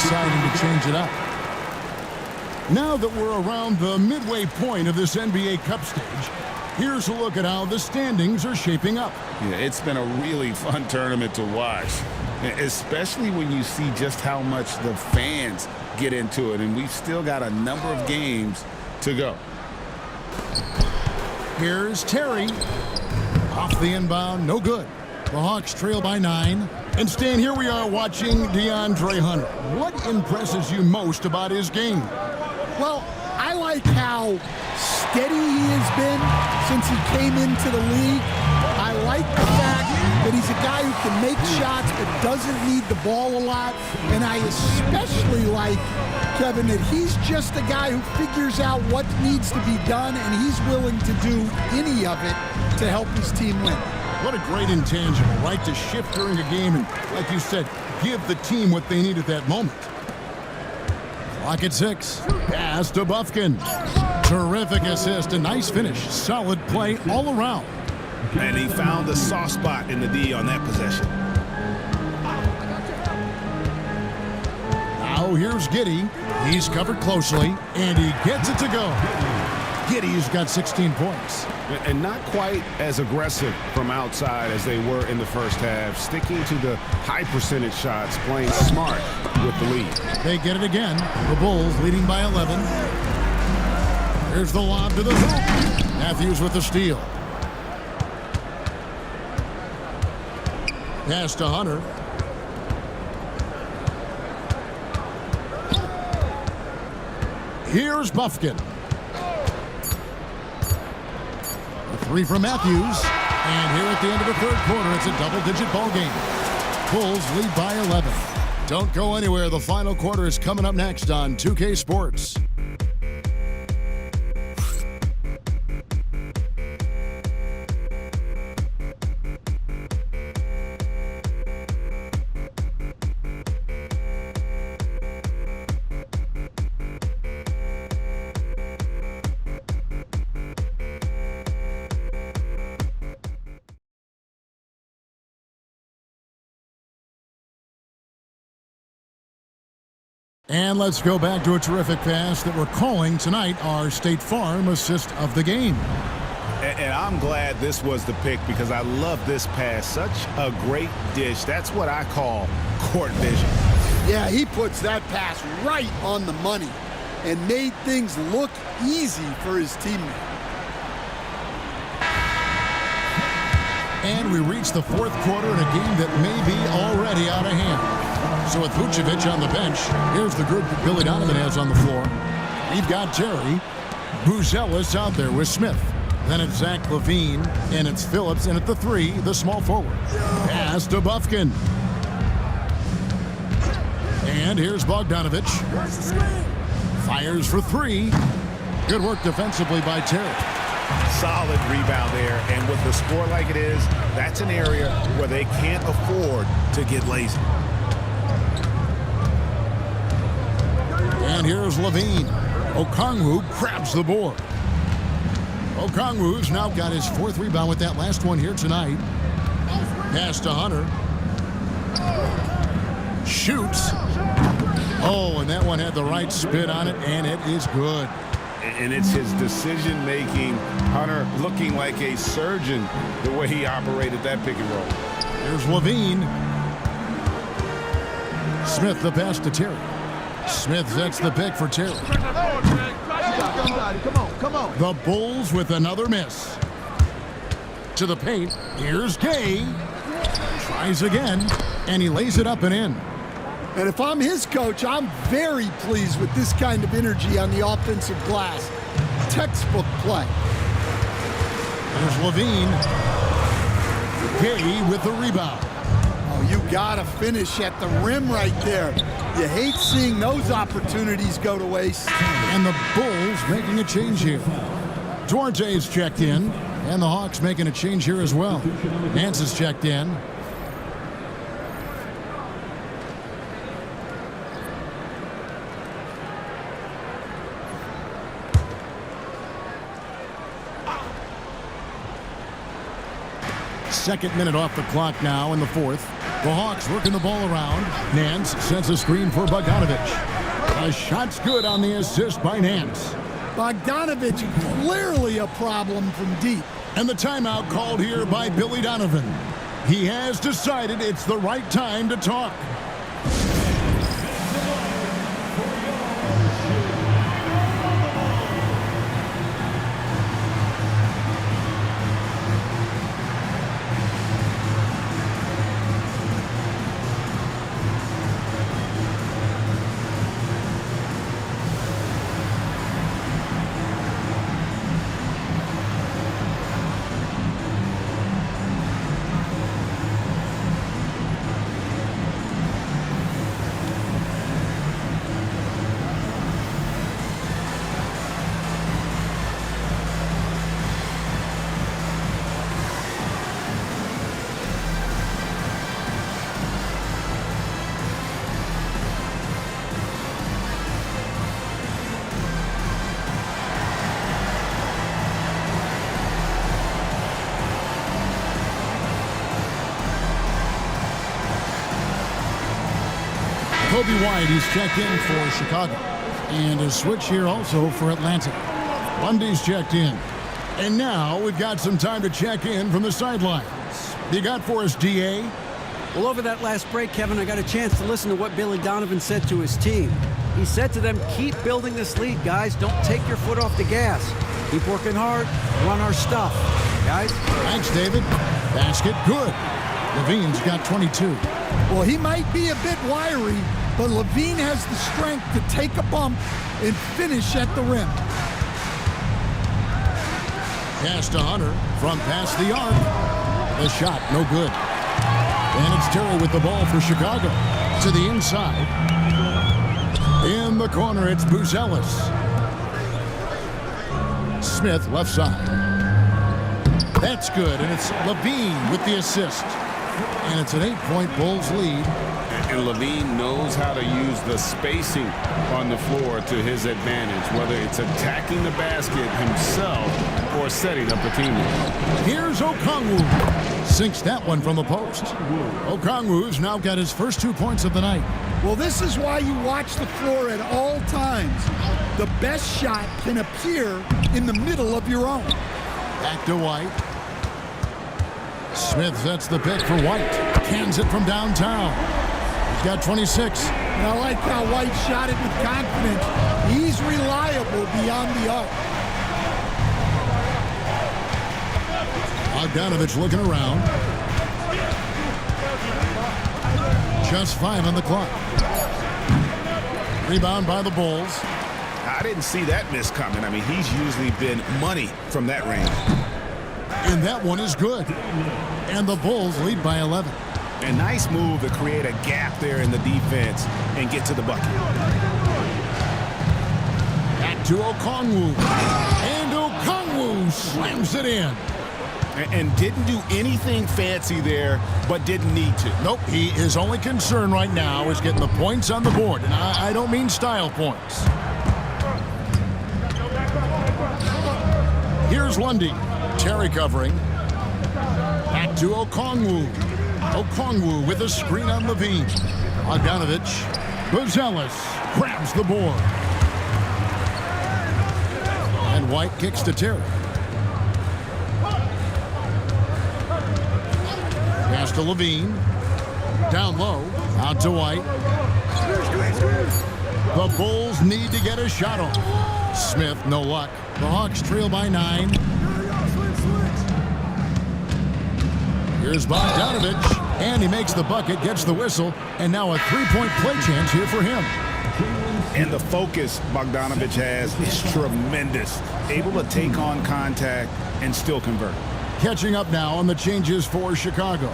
deciding to change it up. Now that we're around the midway point of this NBA Cup stage, here's a look at how the standings are shaping up. Yeah, it's been a really fun tournament to watch, especially when you see just how much the fans get into it, and we've still got a number of games to go. Here's Terry. Off the inbound, no good. The Hawks trail by 9. And Stan, here we are watching DeAndre Hunter. What impresses you most about his game? Well, I like how steady he has been since he came into the league. I like the fact that he's a guy who can make shots but doesn't need the ball a lot. And I especially like, Kevin, that he's just a guy who figures out what needs to be done, and he's willing to do any of it to help his team win. What a great intangible, right? To shift during a game and, like you said, give the team what they need at that moment. Clock at 6. Pass to Bufkin. Terrific assist, a nice finish. Solid play all around. And he found the soft spot in the D on that possession. Now here's Giddey. He's covered closely, and he gets it to go. Giddey's got 16 points. And not quite as aggressive from outside as they were in the first half, sticking to the high percentage shots, playing smart with the lead. They get it again. The Bulls leading by 11. Here's the lob to the hoop. Matthews with the steal. Pass to Hunter. Here's Bufkin. A 3 from Matthews. And here at the end of the third quarter, it's a double-digit ball game. Bulls lead by 11. Don't go anywhere. The final quarter is coming up next on 2K Sports. And let's go back to a terrific pass that we're calling tonight our State Farm assist of the game. And I'm glad this was the pick because I love this pass. Such a great dish. That's what I call court vision. Yeah, he puts that pass right on the money and made things look easy for his teammate. And we reach the fourth quarter in a game that may be already out of hand. So with Vucevic on the bench, here's the group that Billy Donovan has on the floor. We've got Terry. Buzelis out there with Smith. Then it's Zach LaVine, and it's Phillips, and at the 3, the small forward. Pass to Bufkin. And here's Bogdanovich. Fires for 3. Good work defensively by Terry. Solid rebound there, and with the score like it is, that's an area where they can't afford to get lazy. And here's Levine. Okongwu grabs the board. Okongwu's now got his 4th rebound with that last one here tonight. Pass to Hunter. Shoots. Oh, and that one had the right spin on it, and it is good. And it's his decision-making. Hunter looking like a surgeon the way he operated that pick and roll. Here's Levine. Smith the pass to Terry. Smith sets the pick for Terry. Come on. The Bulls with another miss. To the paint. Here's Gay. Tries again, and he lays it up and in. And if I'm his coach, I'm very pleased with this kind of energy on the offensive glass. Textbook play. There's Levine. Gay with the rebound. Oh, you gotta finish at the rim right there. You hate seeing those opportunities go to waste. And the Bulls making a change here. Duarte's checked in, and the Hawks making a change here as well. Nance is checked in. Second minute off the clock now in the fourth. The Hawks working the ball around. Nance sends a screen for Bogdanovich. A shot's good on the assist by Nance. Bogdanovich, clearly a problem from deep. And the timeout called here by Billy Donovan. He has decided it's the right time to talk. Kobe White, he's checked in for Chicago. And a switch here also for Atlanta. Lundy's checked in. And now we've got some time to check in from the sidelines. You got for us, DA? Well, over that last break, Kevin, I got a chance to listen to what Billy Donovan said to his team. He said to them, keep building this lead, guys. Don't take your foot off the gas. Keep working hard. Run our stuff, guys. Thanks, David. Basket good. Levine's got 22. Well, he might be a bit wiry, but Levine has the strength to take a bump and finish at the rim. Pass to Hunter from past the arc. The shot, no good. And it's Terry with the ball for Chicago. To the inside. In the corner, it's Buzelis. Smith, left side. That's good, and it's Levine with the assist. And it's an 8-point Bulls lead. And Levine knows how to use the spacing on the floor to his advantage, whether it's attacking the basket himself or setting up a teammate. Here's Okongwu. Sinks that one from the post. Okongwu's now got his first 2 points of the night. Well, this is why you watch the floor at all times. The best shot can appear in the middle of your own. Back to White. Smith sets the pick for White. Cans it from downtown. He's got 26. And I like how White shot it with confidence. He's reliable beyond the arc. Bogdanovich looking around. Just 5 on the clock. Rebound by the Bulls. I didn't see that miss coming. I mean, he's usually been money from that range. And that one is good. And the Bulls lead by 11. A nice move to create a gap there in the defense and get to the bucket. Back to Okongwu. And Okongwu slams it in. And didn't do anything fancy there, but didn't need to. Nope, his only concern right now is getting the points on the board. And I don't mean style points. Here's Lundy. Terry covering. Back to Okongwu. Okongwu with a screen on Levine. Bogdanovich. Buzelis grabs the board. And White kicks to Terry. Pass to Levine. Down low. Out to White. The Bulls need to get a shot off. Smith, no luck. The Hawks trail by 9. Here's Bogdanovich. And he makes the bucket, gets the whistle, and now a 3-point play chance here for him. And the focus Bogdanovich has is tremendous. Able to take on contact and still convert. Catching up now on the changes for Chicago.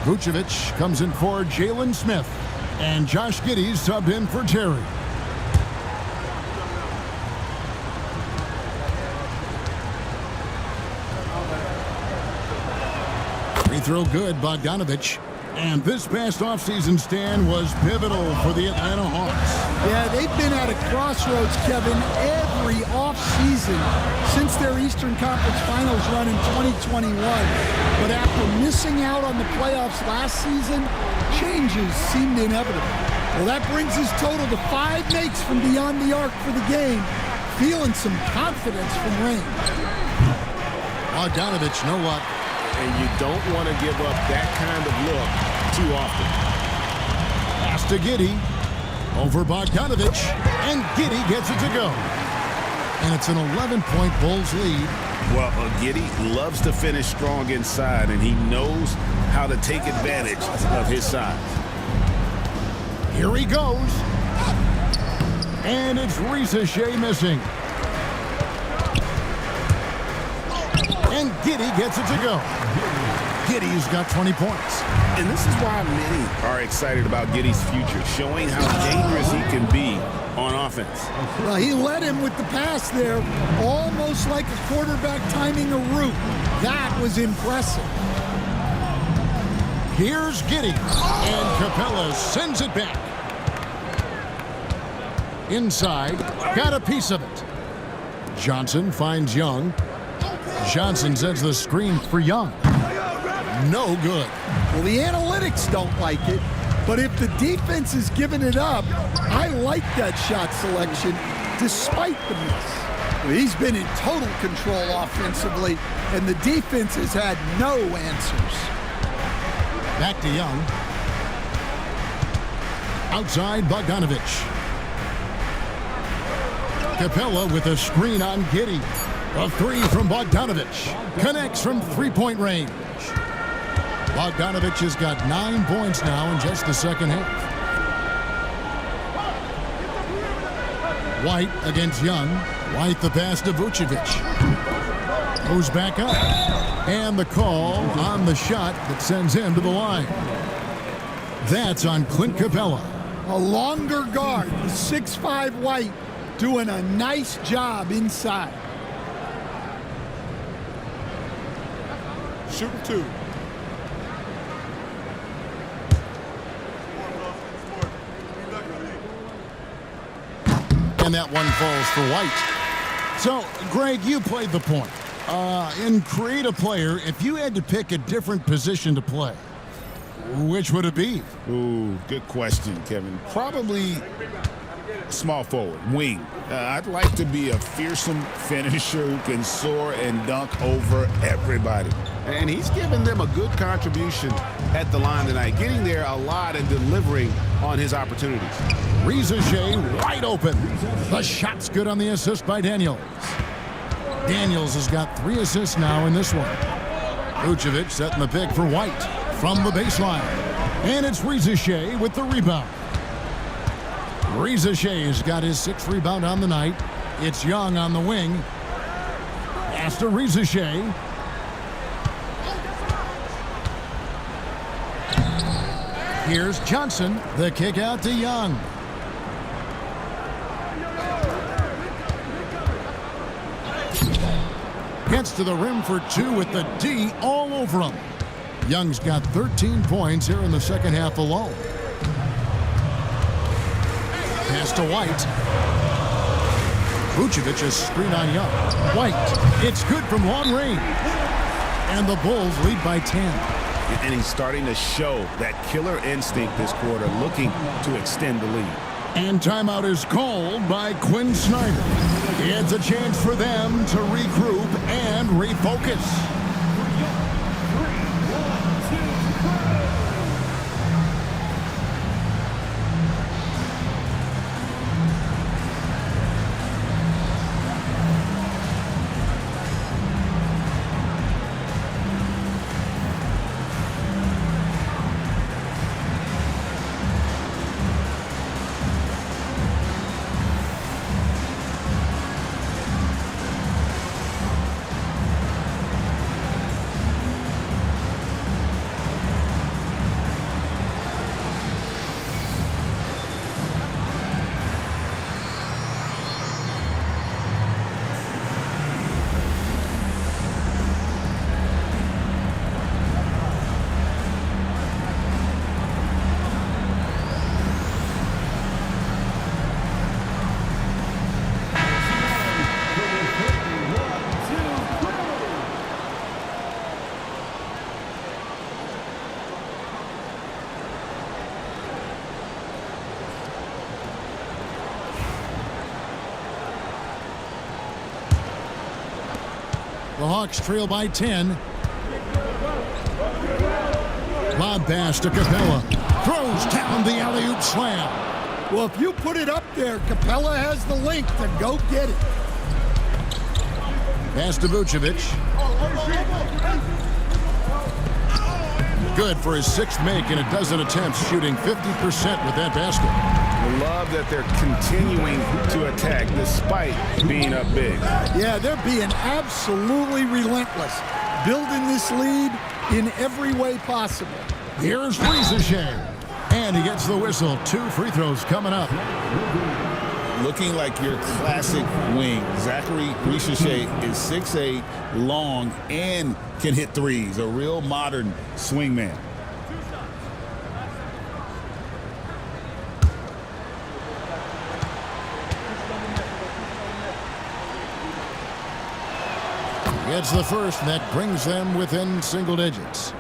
Vucevic comes in for Jalen Smith. And Josh Giddey's subbed in for Terry. Free throw good, Bogdanovich. And this past offseason stand was pivotal for the Atlanta Hawks. Yeah, they've been at a crossroads, Kevin, every offseason since their Eastern Conference Finals run in 2021. But after missing out on the playoffs last season, changes seemed inevitable. Well, that brings his total to 5 makes from beyond the arc for the game, feeling some confidence from range. Bogdanovich, no luck. And you don't want to give up that kind of look too often. Pass to Giddey. Over Bogdanovich, and Giddey gets it to go. And it's an 11-point Bulls lead. Well, Giddey loves to finish strong inside, and he knows how to take advantage of his size. Here he goes. And it's Shea missing. And Giddey gets it to go. Giddey's got 20 points. And this is why many are excited about Giddey's future, showing how dangerous he can be on offense. Well, he led him with the pass there, almost like a quarterback timing a route. That was impressive. Here's Giddey, and Capella sends it back. Inside, got a piece of it. Johnson finds Young. Johnson sends the screen for Young. No good. Well, the analytics don't like it, but if the defense is giving it up, I like that shot selection despite the miss. He's been in total control offensively, and the defense has had no answers. Back to Young. Outside Bogdanovich. Capella with a screen on Giddey. A 3 from Bogdanovich. Connects from three-point range. Bogdanovich has got 9 points now in just the second half. White against Young. White the pass to Vucevic. Goes back up. And the call on the shot that sends him to the line. That's on Clint Capella. A longer guard, the 6'5" White, doing a nice job inside. Shooting 2. And that one falls for White. So, Greg, you played the point. In Create a Player, if you had to pick a different position to play, which would it be? Ooh, good question, Kevin. Probably small forward, wing. I'd like to be a fearsome finisher who can soar and dunk over everybody. And he's given them a good contribution at the line tonight, getting there a lot and delivering on his opportunities. Shea wide open. The shot's good on the assist by Daniels. Daniels has got 3 assists now in this one. Vucevic setting the pick for White from the baseline. And it's Shea with the rebound. Shea has got his 6th rebound on the night. It's Young on the wing. Pass to Shea. Here's Johnson. The kick out to Young. Gets to the rim for 2 with the D all over him. Young's got 13 points here in the second half alone. Pass to White. Vucevic is screen on Young. White. It's good from long range. And the Bulls lead by 10. And he's starting to show that killer instinct this quarter, looking to extend the lead. And timeout is called by Quinn Snyder. It's a chance for them to regroup and refocus. The Hawks trail by 10. Lob pass to Capella. Throws down the alley-oop slam. Well, if you put it up there, Capella has the link to go get it. Pass to Vucevic. Good for his 6th make in a dozen attempts, shooting 50% with that basket. I love that they're continuing to attack despite being up big. Yeah, they're being absolutely relentless, building this lead in every way possible. Here's Riesesheim, and he gets the whistle. 2 free throws coming up. Looking like your classic wing. Zachary Riesesheim is 6'8", long, and can hit threes. A real modern swing man. Gets the first, and that brings them within single digits.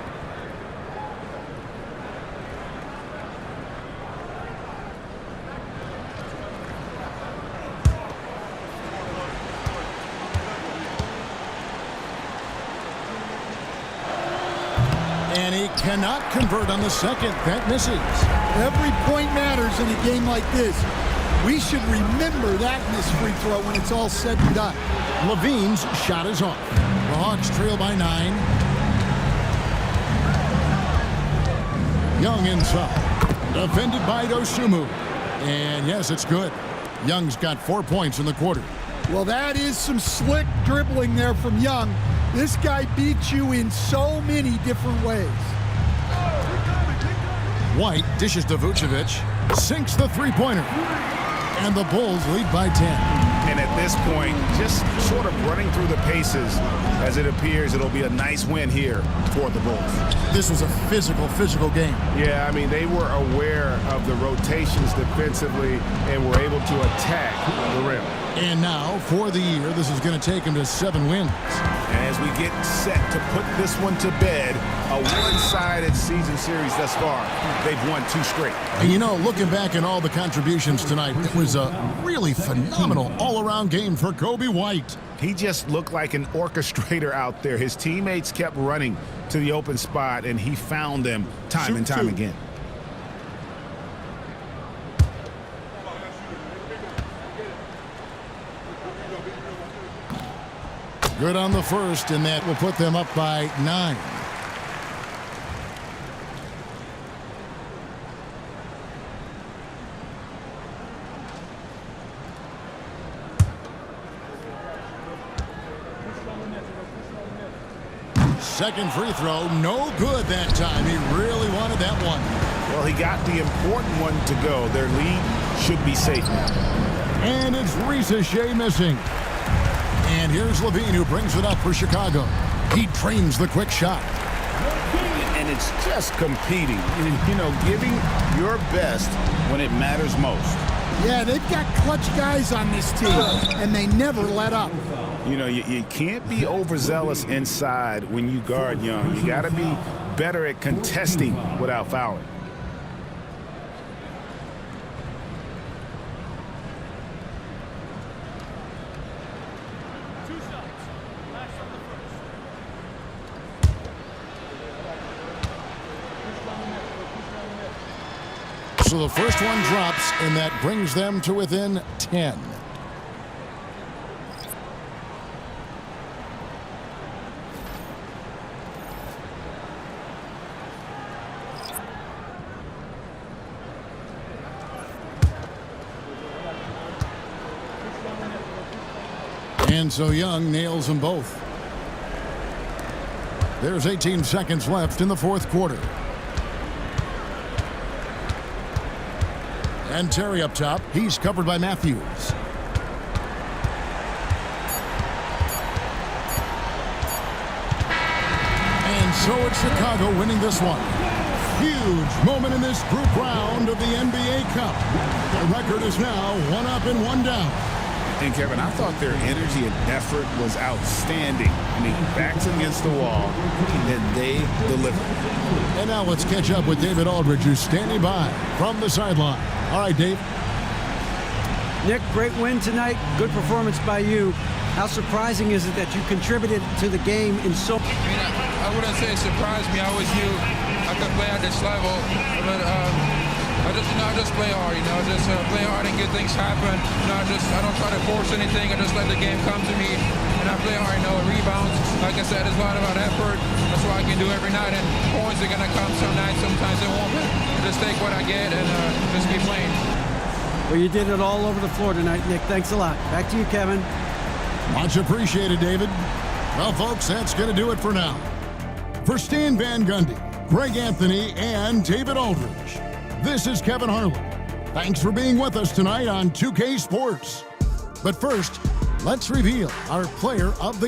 And he cannot convert on the second. That misses. Every point matters in a game like this. We should remember that in this free throw when it's all said and done. Levine's shot is off. The Hawks trail by 9. Young inside. Defended by Dosunmu. And yes, it's good. Young's got 4 points in the quarter. Well, that is some slick dribbling there from Young. This guy beats you in so many different ways. White dishes to Vucevic. Sinks the three-pointer. And the Bulls lead by 10. And at this point, just sort of running through the paces, as it appears it'll be a nice win here for the Bulls. This was a physical game. Yeah, I mean, they were aware of the rotations defensively and were able to attack the rim. And now, for the year, this is going to take them to 7 wins. As we get set to put this one to bed, a one-sided season series thus far. They've won 2 straight. And you know, looking back at all the contributions tonight, it was a really phenomenal all-around game for Kobe White. He just looked like an orchestrator out there. His teammates kept running to the open spot, and he found them time and time again. Good on the first, and that will put them up by 9. Second free throw, no good that time. He really wanted that one. Well, he got the important one to go. Their lead should be safe now. And it's Riesesheim missing. And here's Levine, who brings it up for Chicago. He trains the quick shot. And it's just competing, you know, giving your best when it matters most. Yeah, they've got clutch guys on this team, and they never let up. You know, you can't be overzealous inside when you guard Young. You got to be better at contesting without fouling. So the first one drops, and that brings them to within 10. And so Young nails them both. There's 18 seconds left in the fourth quarter. And Terry up top. He's covered by Matthews. And so it's Chicago winning this one. Huge moment in this group round of the NBA Cup. The record is now 1 up and 1 down. And Kevin, I thought their energy and effort was outstanding. I mean, backs against the wall, and they delivered. And now let's catch up with David Aldridge, who's standing by from the sideline. All right, Dave. Nick, great win tonight. Good performance by you. How surprising is it that you contributed to the game in so... I wouldn't say it surprised me. I always knew I could play at this level. But I just play hard, just play hard and get things happen. I don't try to force anything. I just let the game come to me. And I play hard, rebounds. Like I said, it's a lot about effort. That's what I can do every night. And points are going to come some nights. Sometimes they won't. But just take what I get and just keep playing. Well, you did it all over the floor tonight, Nick. Thanks a lot. Back to you, Kevin. Much appreciated, David. Well, folks, that's going to do it for now. For Stan Van Gundy, Greg Anthony, and David Aldridge, this is Kevin Harlan. Thanks for being with us tonight on 2K Sports. But first, let's reveal our player of the